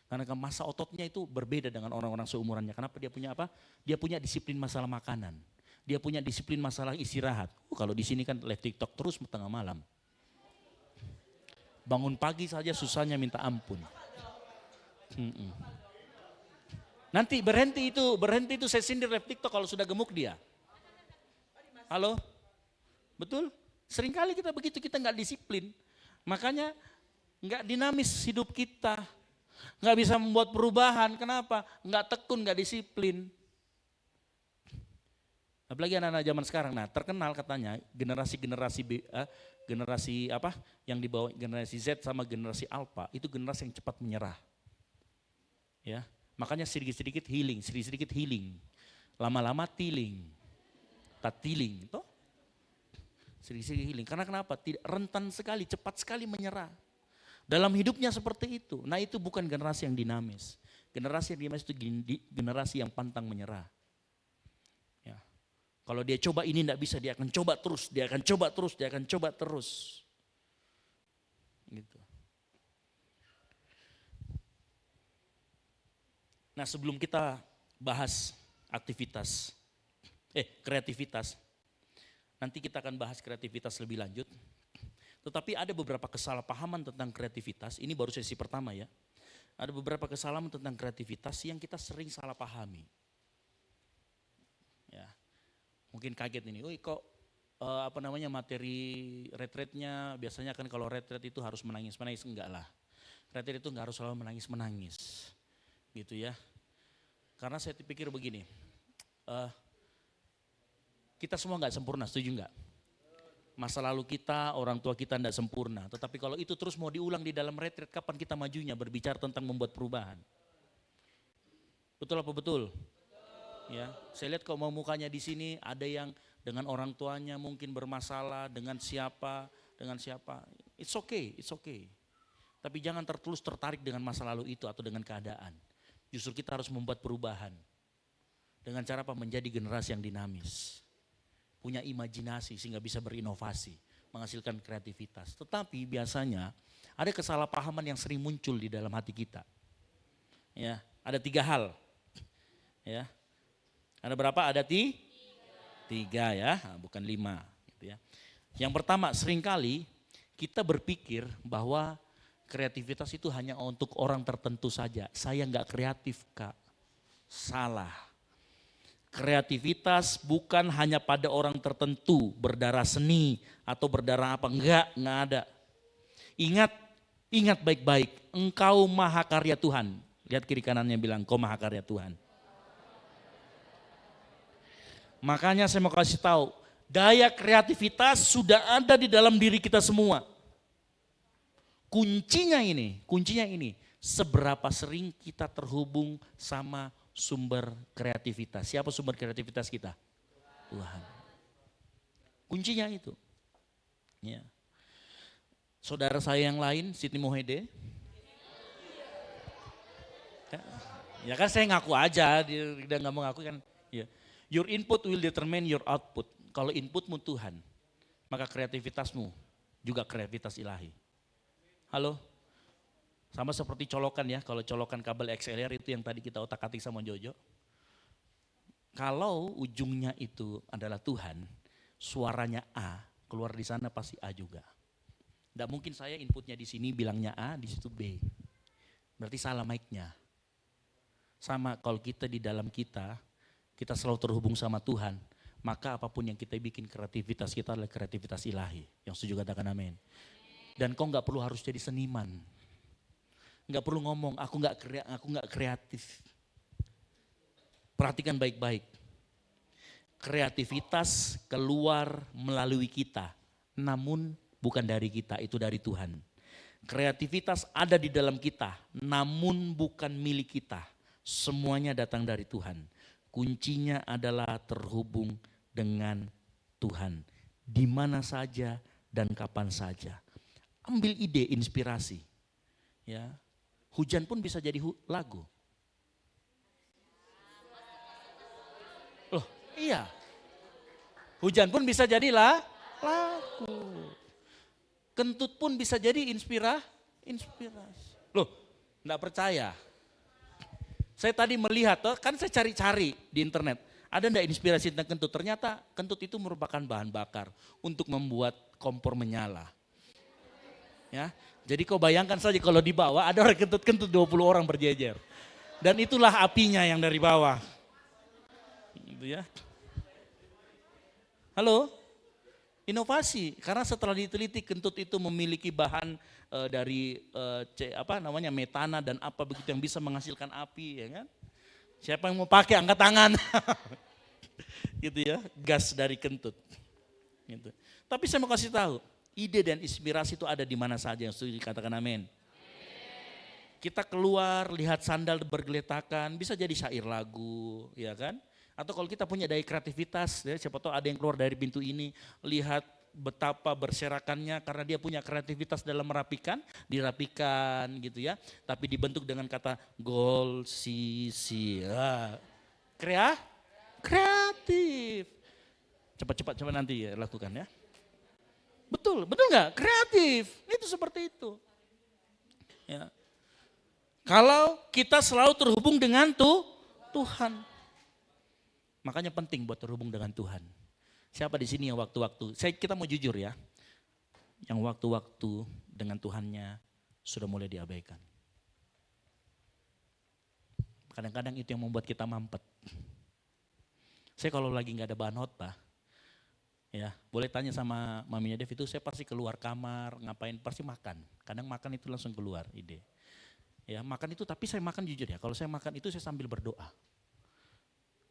Karena masa ototnya itu berbeda dengan orang-orang seumurannya. Kenapa dia punya apa? Dia punya disiplin masalah makanan. Dia punya disiplin masalah istirahat. Kalau di sini kan live TikTok terus tengah malam. Bangun pagi saja susahnya minta ampun. Nanti berhenti itu saya sindir live TikTok kalau sudah gemuk dia. Halo? Betul? Seringkali kita begitu, kita nggak disiplin. Makanya nggak dinamis hidup kita. Nggak bisa membuat perubahan. Kenapa? Nggak tekun, nggak disiplin. Apalagi anak-anak zaman sekarang. Nah, terkenal katanya generasi apa yang dibawa generasi Z sama generasi Alpha itu generasi yang cepat menyerah. Ya, makanya sedikit-sedikit healing. Lama-lama tiling. Tiling, toh? Sedikit-sedikit healing. Karena kenapa? Rentan sekali, cepat sekali menyerah. Dalam hidupnya seperti itu. Nah, itu bukan generasi yang dinamis. Generasi yang dinamis itu generasi yang pantang menyerah. Ya. Kalau dia coba ini tidak bisa, dia akan coba terus, dia akan coba terus. Gitu. Nah, sebelum kita bahas kreativitas, nanti kita akan bahas kreativitas lebih lanjut. Tetapi ada beberapa kesalahpahaman tentang kreativitas, ini baru sesi pertama ya. Ada beberapa kesalahan tentang kreativitas yang kita sering salah pahami. Ya, mungkin kaget ini, kok materi retreatnya biasanya kan kalau retreat itu harus menangis, enggak lah. Retreat itu enggak harus selalu menangis, gitu ya. Karena saya pikir begini, kita semua nggak sempurna, setuju nggak? Masa lalu kita, orang tua kita tidak sempurna. Tetapi kalau itu terus mau diulang di dalam retreat, kapan kita majunya berbicara tentang membuat perubahan? Betul apa betul? Ya, saya lihat kok mau mukanya di sini ada yang dengan orang tuanya mungkin bermasalah, dengan siapa. It's okay. Tapi jangan tertarik dengan masa lalu itu atau dengan keadaan. Justru kita harus membuat perubahan. Dengan cara apa? Menjadi generasi yang dinamis. Punya imajinasi sehingga bisa berinovasi, menghasilkan kreativitas. Tetapi biasanya ada kesalahpahaman yang sering muncul di dalam hati kita. Ya, ada 3 hal. Ya. Ada berapa? Ada 3 ya, bukan 5 gitu ya. Yang pertama, seringkali kita berpikir bahwa kreativitas itu hanya untuk orang tertentu saja. Saya enggak kreatif, Kak. Salah. Kreativitas bukan hanya pada orang tertentu, berdarah seni atau berdarah apa, enggak ada. Ingat baik-baik, engkau maha karya Tuhan. Lihat kiri kanannya bilang, kau maha karya Tuhan. Makanya saya mau kasih tahu, daya kreativitas sudah ada di dalam diri kita semua. Kuncinya ini, seberapa sering kita terhubung sama sumber kreativitas. Siapa sumber kreativitas kita? Tuhan. Kuncinya itu. Ya. Saudara saya yang lain, Siti Mohede. Ya kan saya ngaku aja, dia nggak mau ngaku kan. Ya. Your input will determine your output. Kalau inputmu Tuhan, maka kreativitasmu juga kreativitas ilahi. Halo? Sama seperti colokan ya, kalau colokan kabel XLR itu yang tadi kita otak-atik sama Jojo. Kalau ujungnya itu adalah Tuhan, suaranya A, keluar di sana pasti A juga. Tidak mungkin saya inputnya di sini bilangnya A, di situ B. Berarti salah mic-nya. Sama kalau kita di dalam kita selalu terhubung sama Tuhan, maka apapun yang kita bikin kreativitas kita adalah kreativitas ilahi. Yang setuju katakan amin. Dan kau nggak perlu harus jadi seniman. Nggak perlu ngomong, aku nggak kreatif. Perhatikan baik-baik. Kreativitas keluar melalui kita, namun bukan dari kita, itu dari Tuhan. Kreativitas ada di dalam kita, namun bukan milik kita. Semuanya datang dari Tuhan. Kuncinya adalah terhubung dengan Tuhan. Di mana saja dan kapan saja. Ambil ide, inspirasi. Ya. Hujan pun bisa jadi lagu. Iya. Hujan pun bisa jadilah laku. Kentut pun bisa jadi inspirasi. Loh, enggak percaya. Saya tadi melihat, kan saya cari-cari di internet. Ada enggak inspirasi tentang kentut? Ternyata kentut itu merupakan bahan bakar untuk membuat kompor menyala. Ya, jadi kau bayangkan saja kalau di bawah ada orang kentut-kentut 20 orang berjejer. Dan itulah apinya yang dari bawah. Gitu ya. Halo? Inovasi, karena setelah diteliti kentut itu memiliki bahan dari metana dan apa begitu yang bisa menghasilkan api, ya kan? Siapa yang mau pakai angkat tangan. Gitu ya, gas dari kentut. Gitu. Tapi saya mau kasih tahu, ide dan inspirasi itu ada di mana saja, yang setuju katakan amin. Kita keluar lihat sandal bergeletakan, bisa jadi syair lagu, ya kan? Atau kalau kita punya daya kreativitas, ya, siapa tahu ada yang keluar dari pintu ini, lihat betapa berserakannya karena dia punya kreativitas dalam merapikan, dirapikan gitu ya. Tapi dibentuk dengan kata gol, si. Kreatif. Cepat coba nanti ya lakukan ya. Betul nggak? Kreatif, itu seperti itu. Ya. Kalau kita selalu terhubung dengan Tuhan. Makanya penting buat terhubung dengan Tuhan. Siapa di sini yang waktu-waktu, kita mau jujur ya, yang waktu-waktu dengan Tuhannya sudah mulai diabaikan. Kadang-kadang itu yang membuat kita mampet. Saya kalau lagi nggak ada bahan khotbah, ya boleh tanya sama maminya Dev itu, saya pasti keluar kamar, ngapain, pasti makan. Kadang makan itu langsung keluar ide. Ya makan itu, tapi saya makan jujur ya, kalau saya makan itu saya sambil berdoa.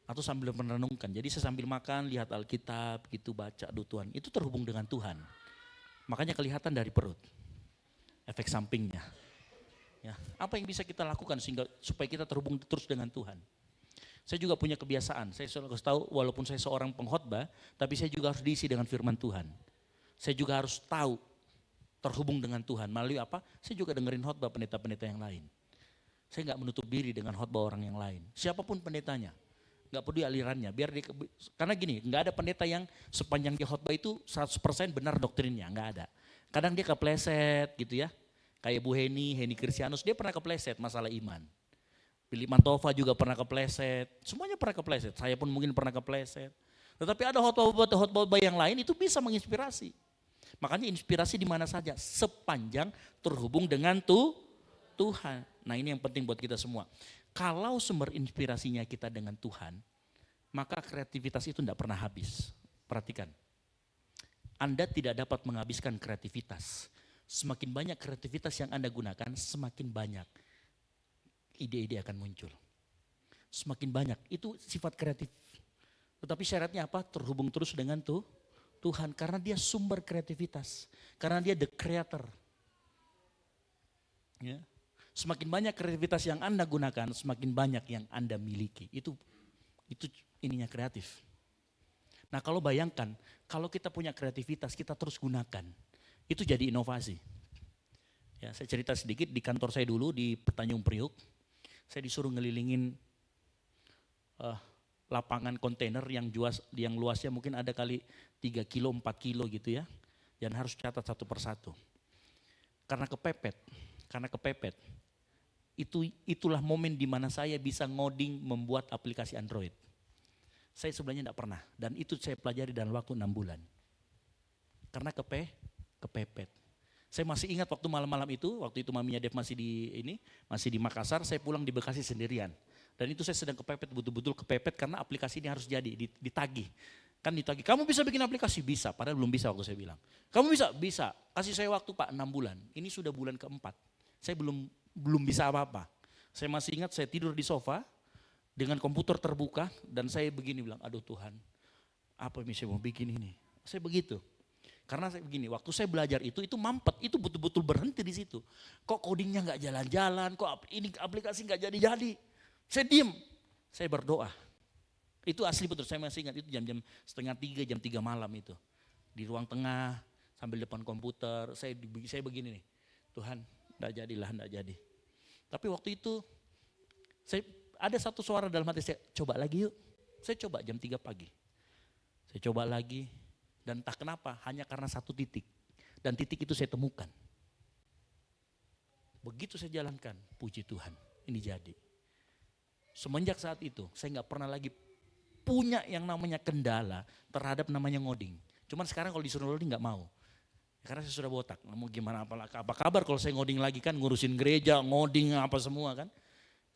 Atau sambil merenungkan. Jadi saya sambil makan, lihat Alkitab, gitu baca doa Tuhan. Itu terhubung dengan Tuhan. Makanya kelihatan dari perut. Efek sampingnya. Ya, apa yang bisa kita lakukan sehingga supaya kita terhubung terus dengan Tuhan. Saya juga punya kebiasaan. Saya selalu tahu walaupun saya seorang pengkhotbah, tapi saya juga harus diisi dengan firman Tuhan. Saya juga harus tahu terhubung dengan Tuhan. Melalui apa? Saya juga dengerin khotbah pendeta-pendeta yang lain. Saya nggak menutup diri dengan khotbah orang yang lain. Siapapun pendetanya. Nggak peduli alirannya, karena gini, nggak ada pendeta yang sepanjang dia khotbah itu 100% benar doktrinnya, nggak ada. Kadang dia kepleset gitu ya, kayak Bu Heni Kristianus, dia pernah kepleset masalah iman. Billy Mantova juga pernah kepleset, semuanya pernah kepleset, saya pun mungkin pernah kepleset. Tetapi ada khotbah yang lain itu bisa menginspirasi. Makanya inspirasi di mana saja, sepanjang terhubung dengan Tuhan. Nah ini yang penting buat kita semua. Kalau sumber inspirasinya kita dengan Tuhan, maka kreativitas itu tidak pernah habis. Perhatikan, Anda tidak dapat menghabiskan kreativitas. Semakin banyak kreativitas yang Anda gunakan, semakin banyak ide-ide akan muncul. Semakin banyak, itu sifat kreatif. Tetapi syaratnya apa? Terhubung terus dengan Tuhan, karena dia sumber kreativitas. Karena dia the creator. Ya. Semakin banyak kreativitas yang Anda gunakan, semakin banyak yang Anda miliki. Itu ininya kreatif. Nah kalau bayangkan, kalau kita punya kreativitas, kita terus gunakan. Itu jadi inovasi. Ya, saya cerita sedikit, di kantor saya dulu di Tanjung Priuk, saya disuruh ngelilingin lapangan kontainer yang luasnya mungkin ada kali 3 kilo, 4 kilo gitu ya. Dan harus catat satu persatu. Karena kepepet. Itulah momen di mana saya bisa ngoding membuat aplikasi Android. Saya sebenarnya tidak pernah, dan itu saya pelajari dalam waktu 6 bulan. Karena kepepet. Saya masih ingat waktu malam-malam itu, waktu itu maminya Dev masih di Makassar, saya pulang di Bekasi sendirian. Dan itu saya sedang kepepet, betul-betul kepepet karena aplikasi ini harus jadi, ditagih. Kan ditagih, kamu bisa bikin aplikasi? Bisa, padahal belum bisa waktu saya bilang. Kamu bisa? Bisa, kasih saya waktu Pak 6 bulan, ini sudah bulan keempat. Saya belum bisa apa-apa. Saya masih ingat saya tidur di sofa dengan komputer terbuka dan saya begini bilang, aduh Tuhan, apa yang saya mau bikin ini? Saya begitu. Karena saya begini, waktu saya belajar itu mampet, itu betul-betul berhenti di situ. Kok codingnya nggak jalan-jalan, kok ini aplikasi nggak jadi-jadi. Saya diem, saya berdoa. Itu asli betul, saya masih ingat itu jam-jam 2:30, jam 3 malam itu. Di ruang tengah, sambil depan komputer, saya begini nih, Tuhan, enggak jadi. Tapi waktu itu ada satu suara dalam hati saya, coba lagi yuk. saya coba jam 3 pagi. Saya coba lagi, dan entah kenapa, hanya karena satu titik. Dan titik itu saya temukan. Begitu saya jalankan, puji Tuhan, ini jadi. Semenjak saat itu, saya nggak pernah lagi punya yang namanya kendala terhadap namanya ngoding. Cuman sekarang kalau disuruh ngoding nggak mau. Karena saya sudah botak, mau gimana apa kabar kalau saya ngoding lagi kan, ngurusin gereja, ngoding apa semua kan.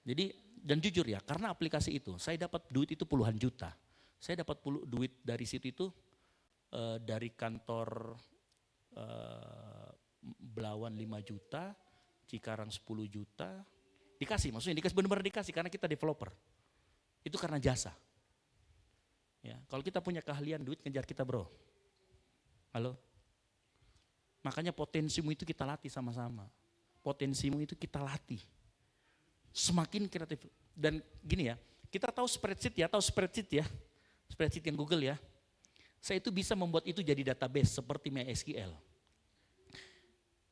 Jadi, dan jujur ya, karena aplikasi itu, saya dapat duit itu puluhan juta. Saya dapat duit dari situ itu, dari kantor Belawan 5 juta, Cikarang 10 juta, dikasih, maksudnya dikasih benar-benar dikasih karena kita developer. Itu karena jasa. Ya, kalau kita punya keahlian, duit ngejar kita bro. Halo? Makanya potensimu itu kita latih sama-sama. Potensimu itu kita latih. Semakin kreatif. Dan gini ya, kita tahu spreadsheet ya. Spreadsheet yang Google ya. Saya itu bisa membuat itu jadi database seperti MySQL.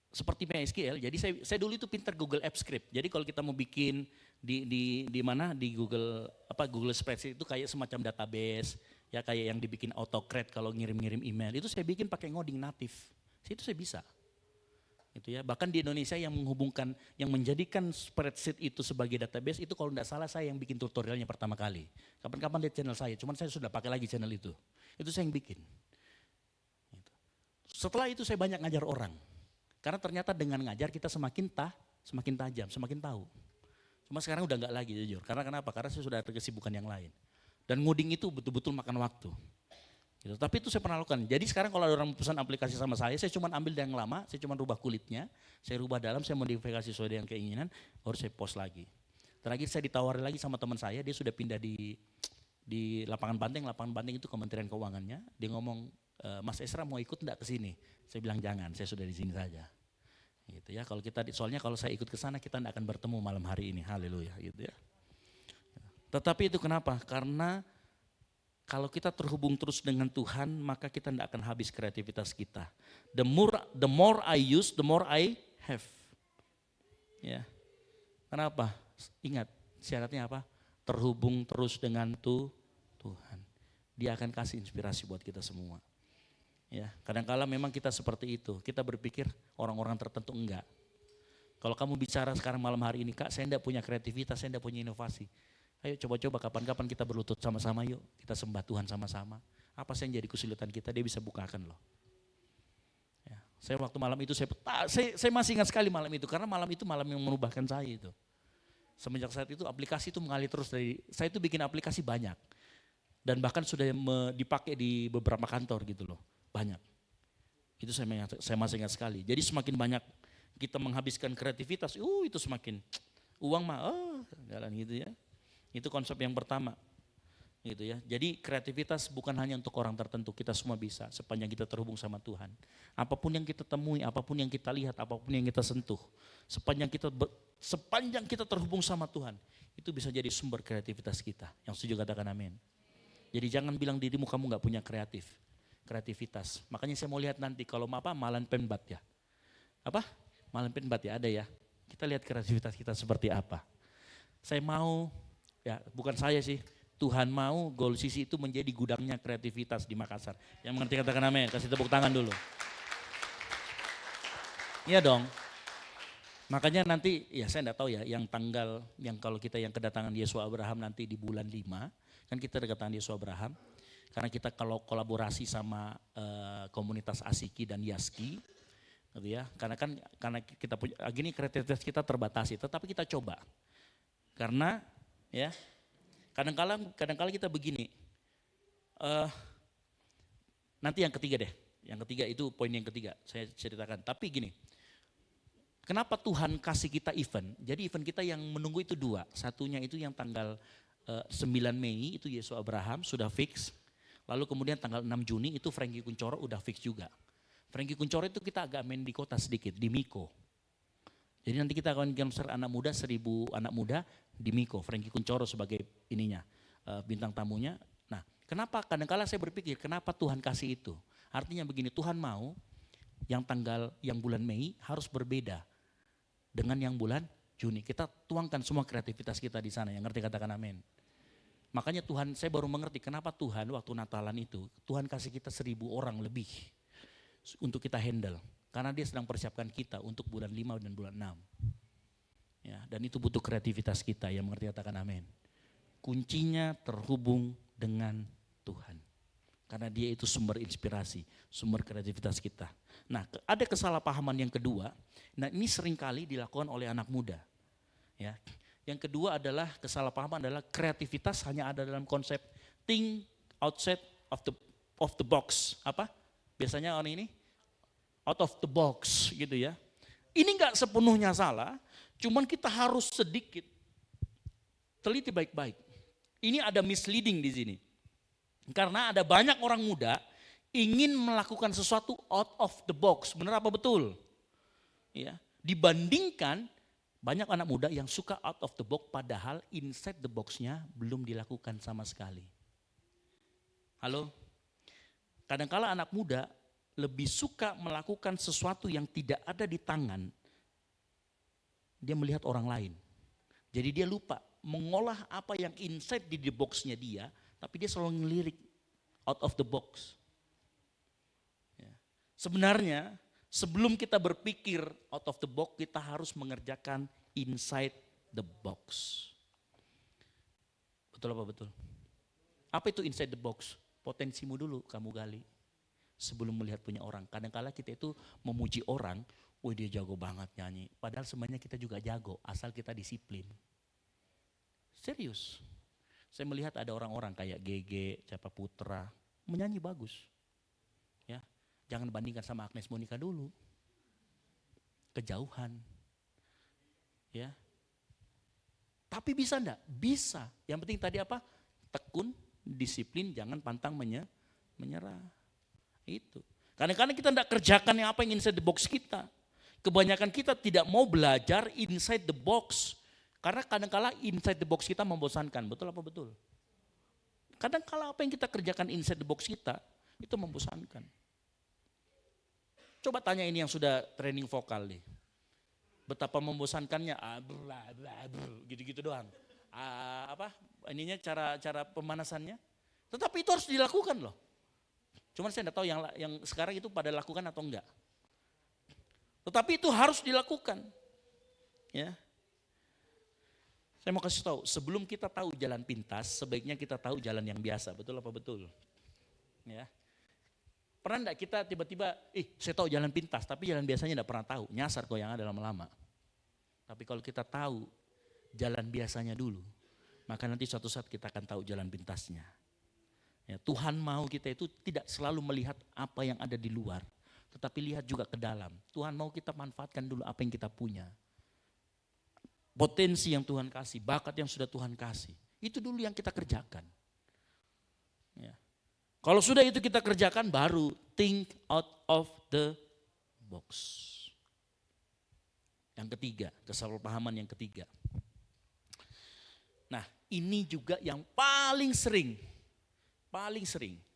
Seperti MySQL, jadi saya dulu itu pintar Google Apps Script. Jadi kalau kita mau bikin di mana di Google Spreadsheet itu kayak semacam database, ya kayak yang dibikin AutoCred kalau ngirim-ngirim email, itu saya bikin pakai ngoding natif. Itu saya bisa. Gitu ya. Bahkan di Indonesia yang menghubungkan, yang menjadikan spreadsheet itu sebagai database itu kalau tidak salah saya yang bikin tutorialnya pertama kali. Kapan-kapan lihat channel saya, cuman saya sudah pakai lagi channel itu. Itu saya yang bikin. Gitu. Setelah itu saya banyak ngajar orang. Karena ternyata dengan ngajar kita semakin tajam, semakin tahu. Cuma sekarang udah enggak lagi jujur. Karena kenapa? Karena saya sudah ada kesibukan yang lain. Dan ngoding itu betul-betul makan waktu. Gitu. Tapi itu saya pernah lakukan. Jadi sekarang kalau ada orang pesan aplikasi sama saya cuma ambil yang lama, saya cuma rubah kulitnya, saya rubah dalam, saya modifikasi sesuai dengan keinginan, baru saya post lagi. Terakhir saya ditawari lagi sama teman saya, dia sudah pindah di Lapangan Banteng itu Kementerian Keuangannya. Dia ngomong, Mas Esra mau ikut enggak ke sini? Saya bilang jangan, saya sudah di sini saja. Gitu ya. Soalnya kalau saya ikut ke sana kita enggak akan bertemu malam hari ini. Haleluya, gitu ya. Tetapi itu kenapa? Karena kalau kita terhubung terus dengan Tuhan, maka kita tidak akan habis kreativitas kita. The more I use, the more I have. Ya. Kenapa? Ingat, syaratnya apa? Terhubung terus dengan Tuhan. Dia akan kasih inspirasi buat kita semua. Ya, kadang-kala memang kita seperti itu. Kita berpikir orang-orang tertentu enggak. Kalau kamu bicara sekarang malam hari ini, Kak, saya enggak punya kreativitas, saya enggak punya inovasi. Ayo coba-coba kapan-kapan kita berlutut sama-sama yuk. Kita sembah Tuhan sama-sama. Apa sih yang jadi kesulitan kita, dia bisa bukakan loh. Ya, saya waktu malam itu, saya masih ingat sekali malam itu. Karena malam itu malam yang merubahkan saya itu. Semenjak saat itu aplikasi itu mengalir terus. Saya itu bikin aplikasi banyak. Dan bahkan sudah dipakai di beberapa kantor gitu loh. Banyak. Itu saya masih ingat sekali. Jadi semakin banyak kita menghabiskan kreativitas, itu semakin uang mah jalan gitu ya. Itu konsep yang pertama. Gitu ya. Jadi kreativitas bukan hanya untuk orang tertentu, kita semua bisa sepanjang kita terhubung sama Tuhan. Apapun yang kita temui, apapun yang kita lihat, apapun yang kita sentuh, sepanjang kita terhubung sama Tuhan, itu bisa jadi sumber kreativitas kita. Yang setuju katakan amin. Jadi jangan bilang dirimu kamu nggak punya kreativitas. Makanya saya mau lihat nanti kalau Malan Penbat ya. Apa? Malan Penbat ya ada ya. Kita lihat kreativitas kita seperti apa. Saya mau, ya bukan saya sih, Tuhan mau Goal Sisi itu menjadi gudangnya kreativitas di Makassar. Yang mengerti katakan amin, kasih tepuk tangan dulu. Iya dong. Makanya nanti, ya saya enggak tahu ya, yang kalau kita yang kedatangan Yesua Abraham nanti di bulan 5, kan kita kedatangan Yesua Abraham, karena kita kalau kolaborasi sama komunitas Asiki dan Yaski, gitu ya, karena kita punya, gini kreativitas kita terbatasi, tetapi kita coba. Karena ya, kadang-kala kita begini, nanti yang ketiga itu poin yang ketiga, saya ceritakan, tapi gini, kenapa Tuhan kasih kita event? Jadi event kita yang menunggu itu 2. Satunya itu yang tanggal 9 Mei itu Yesua Abraham sudah fix. Lalu kemudian tanggal 6 Juni itu Frankie Kuncoro udah fix juga. Frankie Kuncoro itu kita agak main di kota sedikit, di Miko. Jadi nanti kita akan konser anak muda, 1000 anak muda di Miko. Frankie Kuncoro sebagai bintang tamunya. Nah, kenapa? Kadang-kala saya berpikir kenapa Tuhan kasih itu? Artinya begini, Tuhan mau yang bulan Mei harus berbeda dengan yang bulan Juni. Kita tuangkan semua kreativitas kita di sana, yang ngerti katakan amin. Makanya Tuhan, saya baru mengerti kenapa Tuhan waktu Natalan itu, Tuhan kasih kita 1.000 orang lebih untuk kita handle. Karena dia sedang persiapkan kita untuk bulan 5 dan bulan 6. Ya, dan itu butuh kreativitas kita, yang mengerti katakan amin. Kuncinya terhubung dengan Tuhan. Karena dia itu sumber inspirasi, sumber kreativitas kita. Nah, ada kesalahpahaman yang kedua. Nah, ini seringkali dilakukan oleh anak muda. Ya. Yang kedua adalah kesalahpahaman adalah kreativitas hanya ada dalam konsep think outside of the box. Apa? Biasanya orang ini out of the box gitu ya. Ini enggak sepenuhnya salah, cuman kita harus sedikit teliti baik-baik. Ini ada misleading di sini. Karena ada banyak orang muda ingin melakukan sesuatu out of the box. Benar apa betul? Ya, dibandingkan banyak anak muda yang suka out of the box padahal inside the box-nya belum dilakukan sama sekali. Halo? Kadang-kala anak muda lebih suka melakukan sesuatu yang tidak ada di tangan. Dia melihat orang lain. Jadi dia lupa mengolah apa yang inside di box-nya dia, tapi dia selalu ngelirik out of the box. Ya. Sebenarnya sebelum kita berpikir out of the box, kita harus mengerjakan inside the box. Betul apa betul? Apa itu inside the box? Potensimu dulu kamu gali sebelum melihat punya orang. Kadang-kala kita itu memuji orang, wah dia jago banget nyanyi. Padahal sebenarnya kita juga jago, asal kita disiplin. Serius. Saya melihat ada orang-orang kayak GG, Capa Putra, menyanyi bagus. Ya, jangan bandingkan sama Agnes Monica dulu. Kejauhan. Ya. Tapi bisa enggak? Bisa. Yang penting tadi apa? Tekun, disiplin, jangan pantang menyerah. Itu. Kadang-kadang kita enggak kerjakan yang apa yang inside the box kita. Kebanyakan kita tidak mau belajar inside the box. Karena kadang-kala inside the box kita membosankan, betul apa betul? Kadang-kala apa yang kita kerjakan inside the box kita, itu membosankan. Coba tanya ini yang sudah training vokal nih. Betapa membosankannya, gitu-gitu doang. Ininya cara pemanasannya. Tetapi itu harus dilakukan loh. Cuman saya tidak tahu yang sekarang itu pada lakukan atau enggak. Tetapi itu harus dilakukan. Ya. Saya mau kasih tahu, sebelum kita tahu jalan pintas, sebaiknya kita tahu jalan yang biasa, betul apa betul? Ya. Pernah enggak kita tiba-tiba, saya tahu jalan pintas, tapi jalan biasanya enggak pernah tahu, nyasar kok yang ada lama-lama. Tapi kalau kita tahu jalan biasanya dulu, maka nanti suatu saat kita akan tahu jalan pintasnya. Ya, Tuhan mau kita itu tidak selalu melihat apa yang ada di luar, tetapi lihat juga ke dalam. Tuhan mau kita manfaatkan dulu apa yang kita punya. Potensi yang Tuhan kasih, bakat yang sudah Tuhan kasih. Itu dulu yang kita kerjakan. Ya. Kalau sudah itu kita kerjakan, baru think out of the box. Yang ketiga, kesalahpahaman yang ketiga. Nah, ini juga yang paling sering.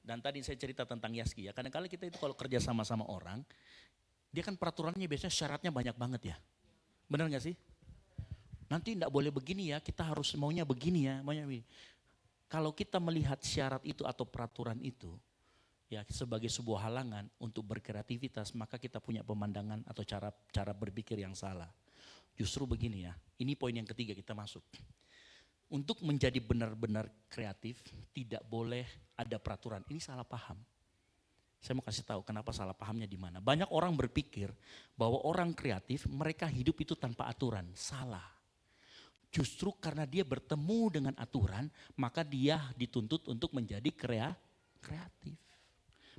Dan tadi saya cerita tentang Yaski ya. Kadang-kadang kita itu kalau kerja sama orang, dia kan peraturannya biasanya syaratnya banyak banget ya. Benar gak sih? Nanti enggak boleh begini ya, kita harus maunya begini ya. Kalau kita melihat syarat itu atau peraturan itu, ya sebagai sebuah halangan untuk berkreativitas, maka kita punya pemandangan atau cara berpikir yang salah. Justru begini ya, ini poin yang ketiga kita masuk. Untuk menjadi benar-benar kreatif, tidak boleh ada peraturan. Ini salah paham. Saya mau kasih tahu kenapa salah pahamnya di mana. Banyak orang berpikir bahwa orang kreatif, mereka hidup itu tanpa aturan. Salah. Justru karena dia bertemu dengan aturan, maka dia dituntut untuk menjadi kreatif.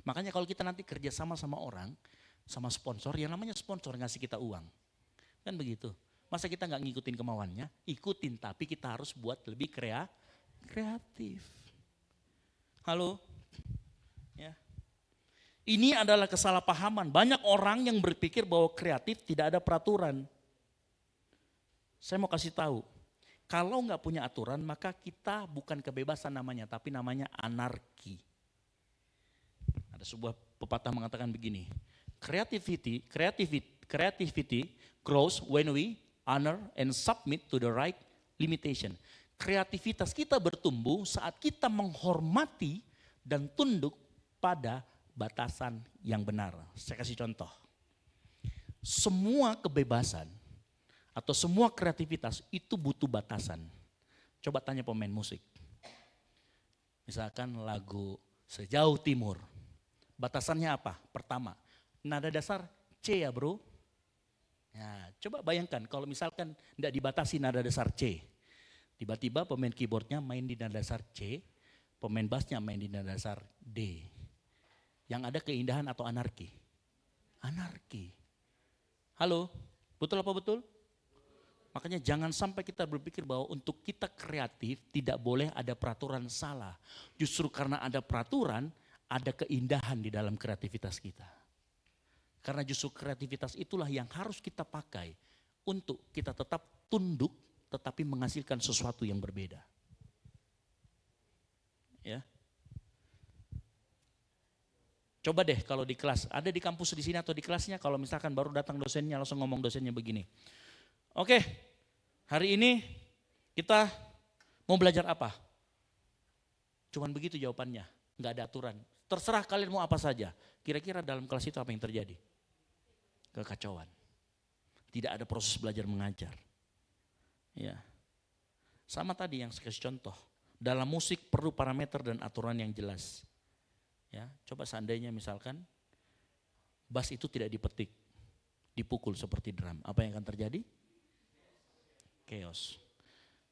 Makanya kalau kita nanti kerja sama orang, sama sponsor, yang namanya sponsor ngasih kita uang. Kan begitu. Masa kita nggak ngikutin kemauannya? Ikutin, tapi kita harus buat lebih kreatif. Halo? Ya. Ini adalah kesalahpahaman. Banyak orang yang berpikir bahwa kreatif tidak ada peraturan. Saya mau kasih tahu. Kalau nggak punya aturan, maka kita bukan kebebasan namanya, tapi namanya anarki. Ada sebuah pepatah mengatakan begini, creativity grows when we honor and submit to the right limitation. kreativitas kita bertumbuh saat kita menghormati dan tunduk pada batasan yang benar. Saya kasih contoh. Semua kebebasan atau semua kreativitas itu butuh batasan. Coba tanya pemain musik. Misalkan lagu Sejauh Timur. Batasannya apa? Pertama, nada dasar C ya bro. Nah, coba bayangkan kalau misalkan tidak dibatasi nada dasar C. Tiba-tiba pemain keyboardnya main di nada dasar C, pemain bassnya main di nada dasar D. Yang ada keindahan atau anarki? Anarki. Halo, betul apa betul? Makanya jangan sampai kita berpikir bahwa untuk kita kreatif tidak boleh ada peraturan salah. Justru karena ada peraturan, ada keindahan di dalam kreativitas kita. Karena justru kreativitas itulah yang harus kita pakai untuk kita tetap tunduk tetapi menghasilkan sesuatu yang berbeda. Ya. Coba deh kalau di kelas, ada di kampus di sini atau di kelasnya kalau misalkan baru datang dosennya langsung ngomong dosennya begini. Oke, hari ini kita mau belajar apa? Cuman begitu jawabannya, nggak ada aturan. Terserah kalian mau apa saja. Kira-kira dalam kelas itu apa yang terjadi? Kekacauan. Tidak ada proses belajar mengajar. Ya, sama tadi yang saya kasih contoh. Dalam musik perlu parameter dan aturan yang jelas. Ya, coba seandainya misalkan bass itu tidak dipetik, dipukul seperti drum, apa yang akan terjadi? Chaos.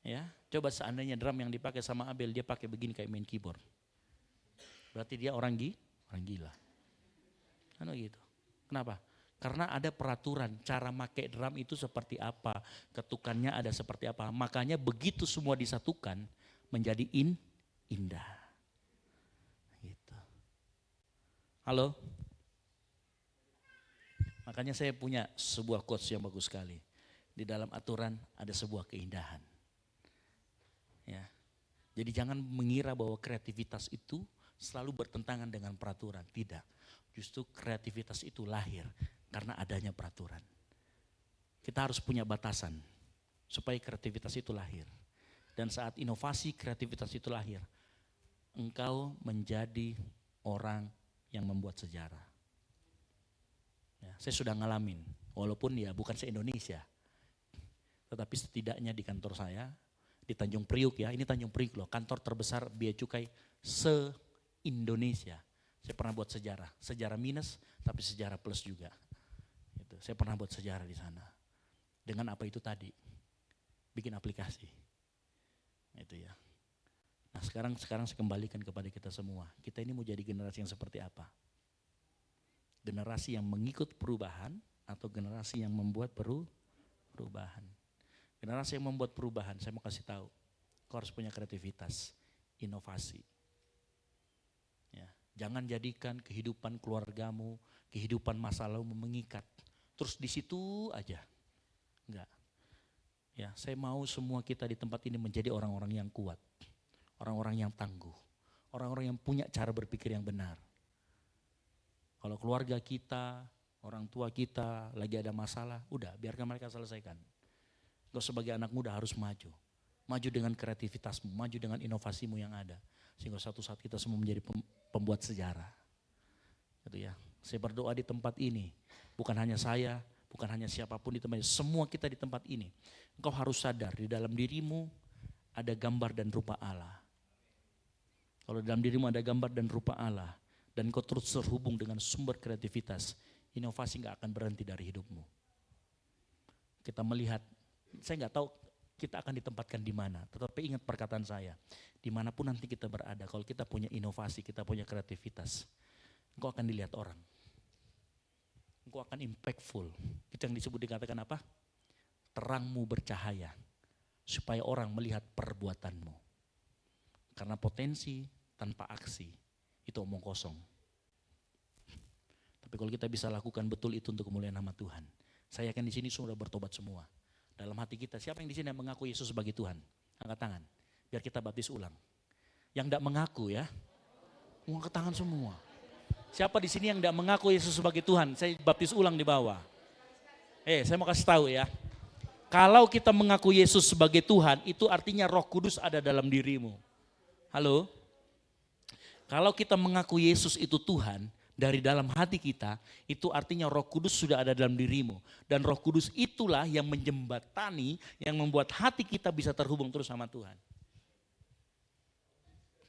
Ya, coba seandainya drum yang dipakai sama Abel dia pakai begini kayak main keyboard. Berarti dia orang gila. Kan gitu. Kenapa? Karena ada peraturan cara pakai drum itu seperti apa, ketukannya ada seperti apa. Makanya begitu semua disatukan menjadi indah. Gitu. Halo? Makanya saya punya sebuah quotes yang bagus sekali. Di dalam aturan ada sebuah keindahan. Ya. Jadi jangan mengira bahwa kreativitas itu selalu bertentangan dengan peraturan. Tidak. Justru kreativitas itu lahir karena adanya peraturan. Kita harus punya batasan supaya kreativitas itu lahir. Dan saat inovasi kreativitas itu lahir, engkau menjadi orang yang membuat sejarah. Ya, saya sudah ngalamin, walaupun ya bukan se-Indonesia. Tetapi setidaknya di kantor saya, di Tanjung Priuk ya, ini Tanjung Priuk loh, kantor terbesar bea cukai se-Indonesia. Saya pernah buat sejarah minus tapi sejarah plus juga. Gitu. Saya pernah buat sejarah di sana. Dengan apa itu tadi? Bikin aplikasi. Itu ya. Nah sekarang saya kembalikan kepada kita semua. Kita ini mau jadi generasi yang seperti apa? Generasi yang mengikut perubahan atau generasi yang membuat perubahan? Generasi yang membuat perubahan, saya mau kasih tahu, kau harus punya kreativitas, inovasi. Ya, jangan jadikan kehidupan keluargamu, kehidupan masa lalu mengikat. Terus di situ aja, enggak. Ya, saya mau semua kita di tempat ini menjadi orang-orang yang kuat, orang-orang yang tangguh, orang-orang yang punya cara berpikir yang benar. Kalau keluarga kita, orang tua kita lagi ada masalah, udah biarkan mereka selesaikan. Kau sebagai anak muda harus maju. Maju dengan kreativitasmu, maju dengan inovasimu yang ada. Sehingga suatu saat kita semua menjadi pembuat sejarah. Gitu ya. Saya berdoa di tempat ini, bukan hanya saya, bukan hanya siapapun di tempat ini, semua kita di tempat ini. Engkau harus sadar di dalam dirimu ada gambar dan rupa Allah. Kalau dalam dirimu ada gambar dan rupa Allah, dan kau terus terhubung dengan sumber kreativitas, inovasi gak akan berhenti dari hidupmu. Kita melihat, saya nggak tahu kita akan ditempatkan di mana, tetapi ingat perkataan saya, dimanapun nanti kita berada, kalau kita punya inovasi, kita punya kreativitas, engkau akan dilihat orang, engkau akan impactful. Itu yang dikatakan apa? Terangmu bercahaya, supaya orang melihat perbuatanmu. Karena potensi tanpa aksi itu omong kosong. Tapi kalau kita bisa lakukan betul itu untuk kemuliaan nama Tuhan, saya yakin di sini sudah bertobat semua. Dalam hati kita, siapa yang di sini yang mengaku Yesus sebagai Tuhan? Angkat tangan, biar kita baptis ulang. Yang tidak mengaku ya, angkat tangan semua. Siapa di sini yang tidak mengaku Yesus sebagai Tuhan? Saya baptis ulang di bawah. Saya mau kasih tahu ya, Kalau kita mengaku Yesus sebagai Tuhan, itu artinya Roh Kudus ada dalam dirimu. Halo? Kalau kita mengaku Yesus itu Tuhan, dari dalam hati kita, itu artinya Roh Kudus sudah ada dalam dirimu. Dan Roh Kudus itulah yang menjembatani, yang membuat hati kita bisa terhubung terus sama Tuhan.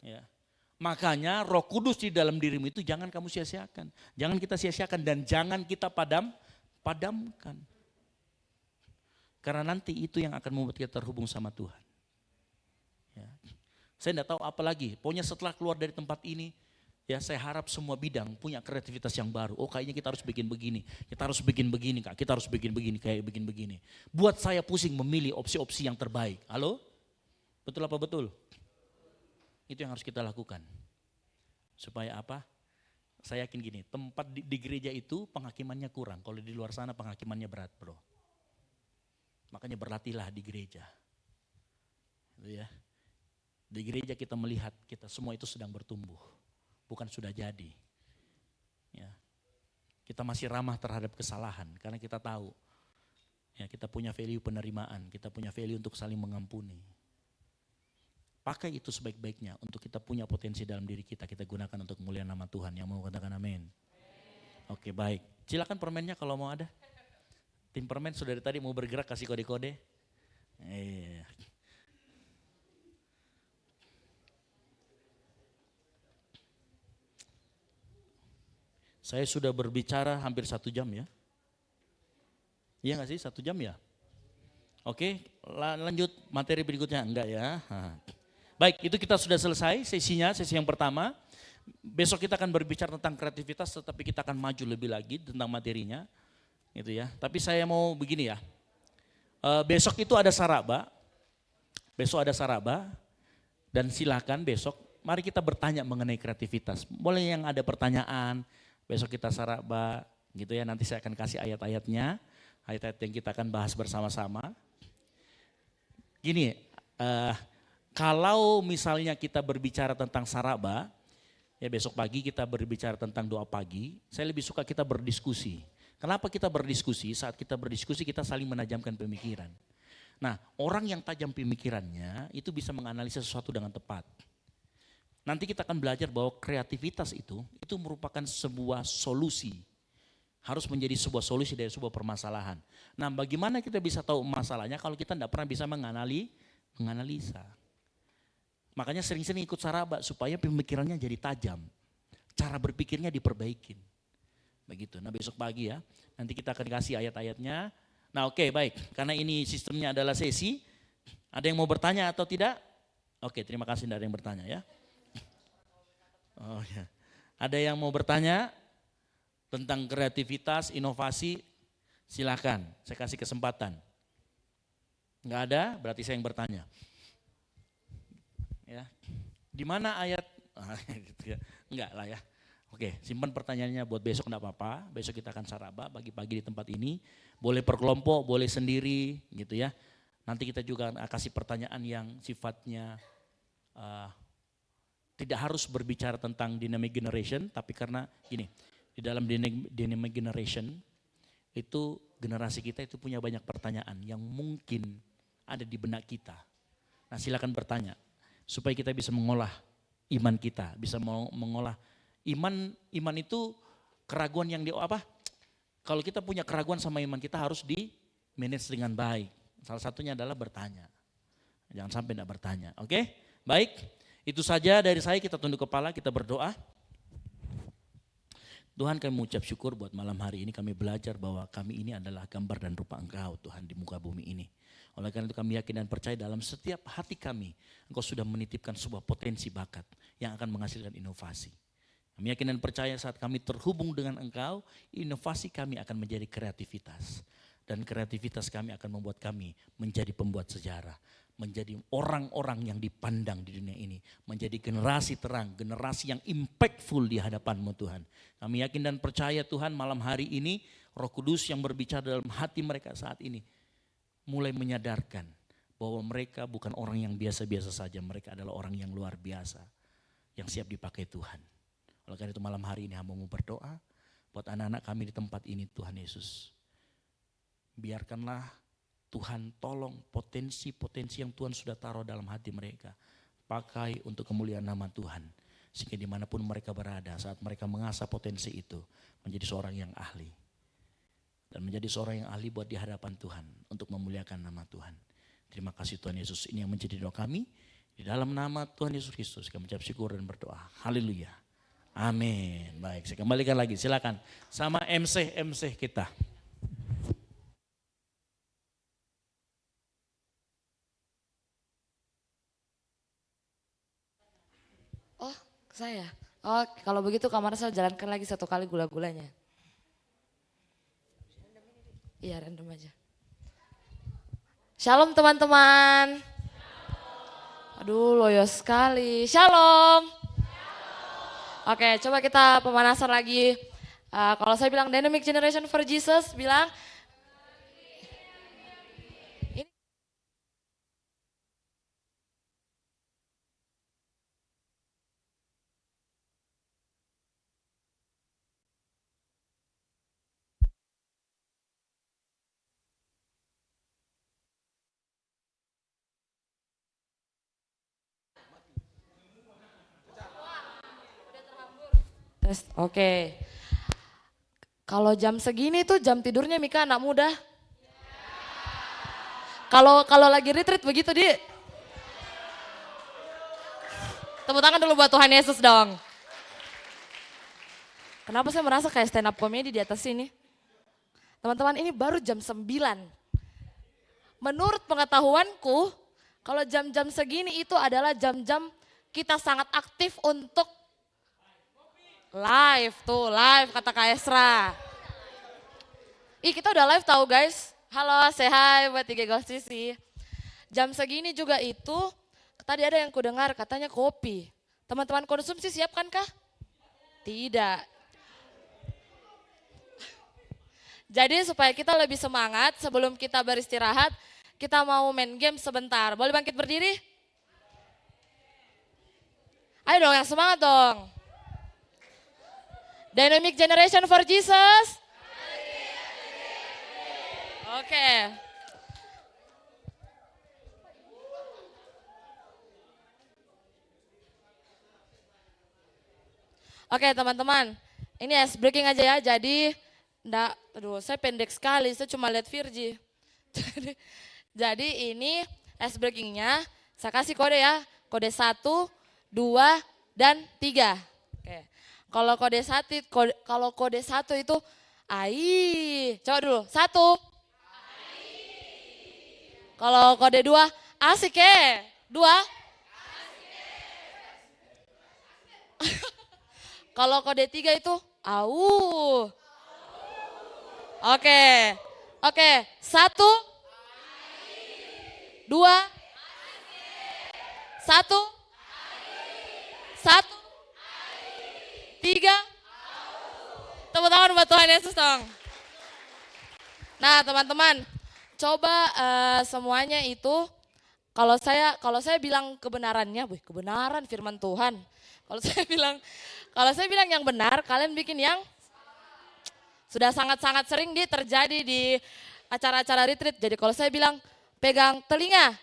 Ya. Makanya Roh Kudus di dalam dirimu itu jangan kamu sia-siakan. Jangan kita sia-siakan dan jangan kita padamkan. Karena nanti itu yang akan membuat kita terhubung sama Tuhan. Ya. Saya tidak tahu apa lagi. Pokoknya setelah keluar dari tempat ini, ya saya harap semua bidang punya kreativitas yang baru. Oh kayaknya kita harus bikin begini, kita harus bikin begini Kak, kita harus bikin begini, kayak bikin begini. Buat saya pusing memilih opsi-opsi yang terbaik. Halo? Betul apa betul? Itu yang harus kita lakukan. Supaya apa? Saya yakin gini, tempat di gereja itu penghakimannya kurang. Kalau di luar sana penghakimannya berat bro. Makanya berlatihlah di gereja. Itu ya. Di gereja kita melihat kita semua itu sedang bertumbuh. Bukan sudah jadi. Ya. Kita masih ramah terhadap kesalahan. Karena kita tahu. Ya, kita punya value penerimaan. Kita punya value untuk saling mengampuni. Pakai itu sebaik-baiknya untuk kita punya potensi dalam diri kita. Kita gunakan untuk kemuliaan nama Tuhan. Yang mau katakan amin. Oke baik. Silakan permennya kalau mau ada. Tim permen sudah dari tadi mau bergerak kasih kode-kode. Saya sudah berbicara hampir 1 jam ya. Iya gak sih 1 jam ya? Oke lanjut materi berikutnya. Enggak ya. Baik itu kita sudah selesai sesinya, sesi yang pertama. Besok kita akan berbicara tentang kreativitas tetapi kita akan maju lebih lagi tentang materinya. Gitu ya. Tapi saya mau begini ya. Besok itu ada saraba. Besok ada saraba. Dan silakan besok mari kita bertanya mengenai kreativitas. Boleh yang ada pertanyaan. Besok kita saraba gitu ya, nanti saya akan kasih ayat-ayatnya, ayat-ayat yang kita akan bahas bersama-sama. Gini, kalau misalnya kita berbicara tentang saraba, ya besok pagi kita berbicara tentang doa pagi, saya lebih suka kita berdiskusi. Kenapa kita berdiskusi? Saat kita berdiskusi kita saling menajamkan pemikiran. Nah orang yang tajam pemikirannya itu bisa menganalisa sesuatu dengan tepat. Nanti kita akan belajar bahwa kreativitas itu merupakan sebuah solusi. Harus menjadi sebuah solusi dari sebuah permasalahan. Nah bagaimana kita bisa tahu masalahnya kalau kita tidak pernah bisa menganalisa. Makanya sering-sering ikut saraba supaya pemikirannya jadi tajam. Cara berpikirnya diperbaikin. Begitu, nah besok pagi ya. Nanti kita akan kasih ayat-ayatnya. Nah oke baik, karena ini sistemnya adalah sesi. Ada yang mau bertanya atau tidak? Oke terima kasih tidak ada yang bertanya ya. Oh ya. Ada yang mau bertanya tentang kreativitas, inovasi? Silakan, saya kasih kesempatan. Enggak ada, berarti saya yang bertanya. Ya. Di mana ayat? Enggak lah ya. Oke, simpan pertanyaannya buat besok enggak apa-apa. Besok kita akan saraba pagi-pagi di tempat ini. Boleh per kelompok, boleh sendiri gitu ya. Nanti kita juga akan kasih pertanyaan yang sifatnya tidak harus berbicara tentang dynamic generation, tapi karena gini, di dalam dynamic generation itu generasi kita itu punya banyak pertanyaan yang mungkin ada di benak kita. Nah silakan bertanya supaya kita bisa mengolah iman kita, bisa mengolah iman itu keraguan yang kalau kita punya keraguan sama iman kita harus di manage dengan baik. Salah satunya adalah bertanya. Jangan sampai tidak bertanya. Oke? Baik. Itu saja dari saya, kita tunduk kepala, kita berdoa. Tuhan kami mengucap syukur buat malam hari ini kami belajar bahwa kami ini adalah gambar dan rupa Engkau Tuhan di muka bumi ini. Oleh karena itu kami yakin dan percaya dalam setiap hati kami Engkau sudah menitipkan sebuah potensi bakat yang akan menghasilkan inovasi. Kami yakin dan percaya saat kami terhubung dengan Engkau, inovasi kami akan menjadi kreativitas. Dan kreativitas kami akan membuat kami menjadi pembuat sejarah. Menjadi orang-orang yang dipandang di dunia ini. Menjadi generasi terang, generasi yang impactful di hadapan-Mu Tuhan. Kami yakin dan percaya Tuhan malam hari ini Roh Kudus yang berbicara dalam hati mereka saat ini. Mulai menyadarkan bahwa mereka bukan orang yang biasa-biasa saja. Mereka adalah orang yang luar biasa. Yang siap dipakai Tuhan. Oleh karena itu malam hari ini hamba-Mu berdoa. Buat anak-anak kami di tempat ini Tuhan Yesus. Biarkanlah Tuhan tolong potensi-potensi yang Tuhan sudah taruh dalam hati mereka. Pakai untuk kemuliaan nama Tuhan. Sehingga dimanapun mereka berada saat mereka mengasah potensi itu. Menjadi seorang yang ahli. Dan menjadi seorang yang ahli buat di hadapan Tuhan. Untuk memuliakan nama Tuhan. Terima kasih Tuhan Yesus. Ini yang menjadi doa kami. Di dalam nama Tuhan Yesus Kristus kami mengucap syukur dan berdoa. Haleluya. Amin. Baik, saya kembalikan lagi. Silakan sama MC kita. Oh, saya. Oh, kalau begitu Kak Marcel jalankan lagi satu kali gula-gulanya. Iya, random aja. Shalom teman-teman. Aduh, loyo sekali. Shalom. Oke, coba kita pemanasan lagi. Kalau saya bilang Dynamic Generation for Jesus, bilang ini. Tes, oke. Kalau jam segini tuh jam tidurnya Mika anak muda. Kalau lagi retreat begitu di. Tepuk tangan dulu buat Tuhan Yesus dong. Kenapa saya merasa kayak stand up comedy di atas sini? Teman-teman ini baru jam 9. Menurut pengetahuanku, kalau jam-jam segini itu adalah jam-jam kita sangat aktif untuk live tuh, live kata Kak Esra. Kita udah live tahu guys. Halo, say hi buat IG Ghost Sisi. Jam segini juga itu, tadi ada yang kudengar katanya kopi. Teman-teman konsumsi siap kan kah? Tidak. Jadi supaya kita lebih semangat sebelum kita beristirahat, kita mau main game sebentar. Boleh bangkit berdiri? Ayo dong yang semangat dong. Dynamic Generation for Jesus. Oke. Oke teman-teman, ini ice breaking aja ya. Jadi, saya pendek sekali, saya cuma lihat Virgi. Jadi ini ice breakingnya, saya kasih kode ya. Kode 1, 2, dan 3. Oke. Kalau kode 1 itu ai. Coba dulu. 1. Kalau kode 2 asik ya. 2. Kalau kode 3 itu au. Oke. 1 2 1 1 3. Tepuk tangan buat Tuhan Yesus dong. Nah teman-teman, coba semuanya itu kalau saya bilang kebenarannya, kebenaran firman Tuhan. Kalau saya bilang yang benar, kalian bikin yang sudah sangat-sangat sering terjadi di acara-acara retreat. Jadi kalau saya bilang pegang telinga,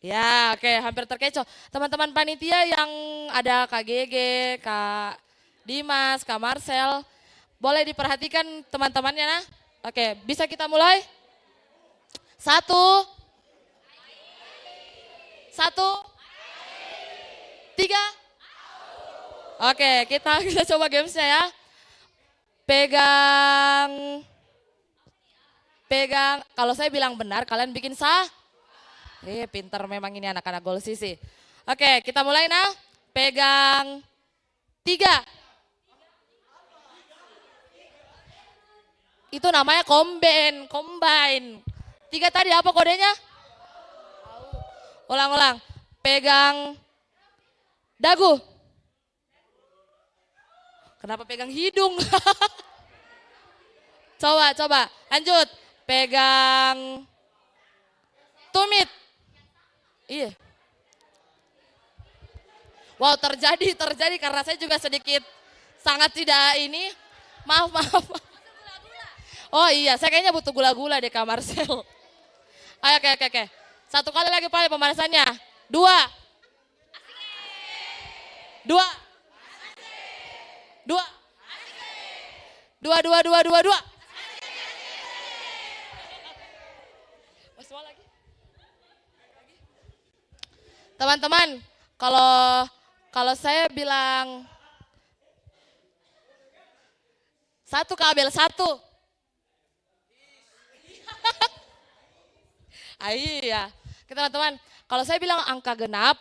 ya oke, hampir terkecoh. Teman-teman panitia yang ada Kak GG, Kak Dimas, Kak Marcel, boleh diperhatikan teman-temannya nah. Oke, bisa kita mulai? 1 1 3. Oke, kita coba gamesnya ya. Pegang, kalau saya bilang benar, kalian bikin sah. Pintar memang ini anak-anak Gol Sisi. Oke, kita mulai nah. Pegang 3. Itu namanya combine. 3 tadi apa kodenya? Ulang. Pegang dagu. Kenapa pegang hidung? Coba. Lanjut. Pegang tumit. Iya. Wow, terjadi karena saya juga sedikit sangat tidak ini. Maaf. Oh iya, saya kayaknya butuh gula-gula deh Kak Marcel. Ayo, oke. Satu kali lagi paling pemanasannya. Dua. Dua. Dua. Dua. Semua lagi. Teman-teman, kalau saya bilang satu kabel satu. Ah, iya. Oke, teman-teman, kalau saya bilang angka genap,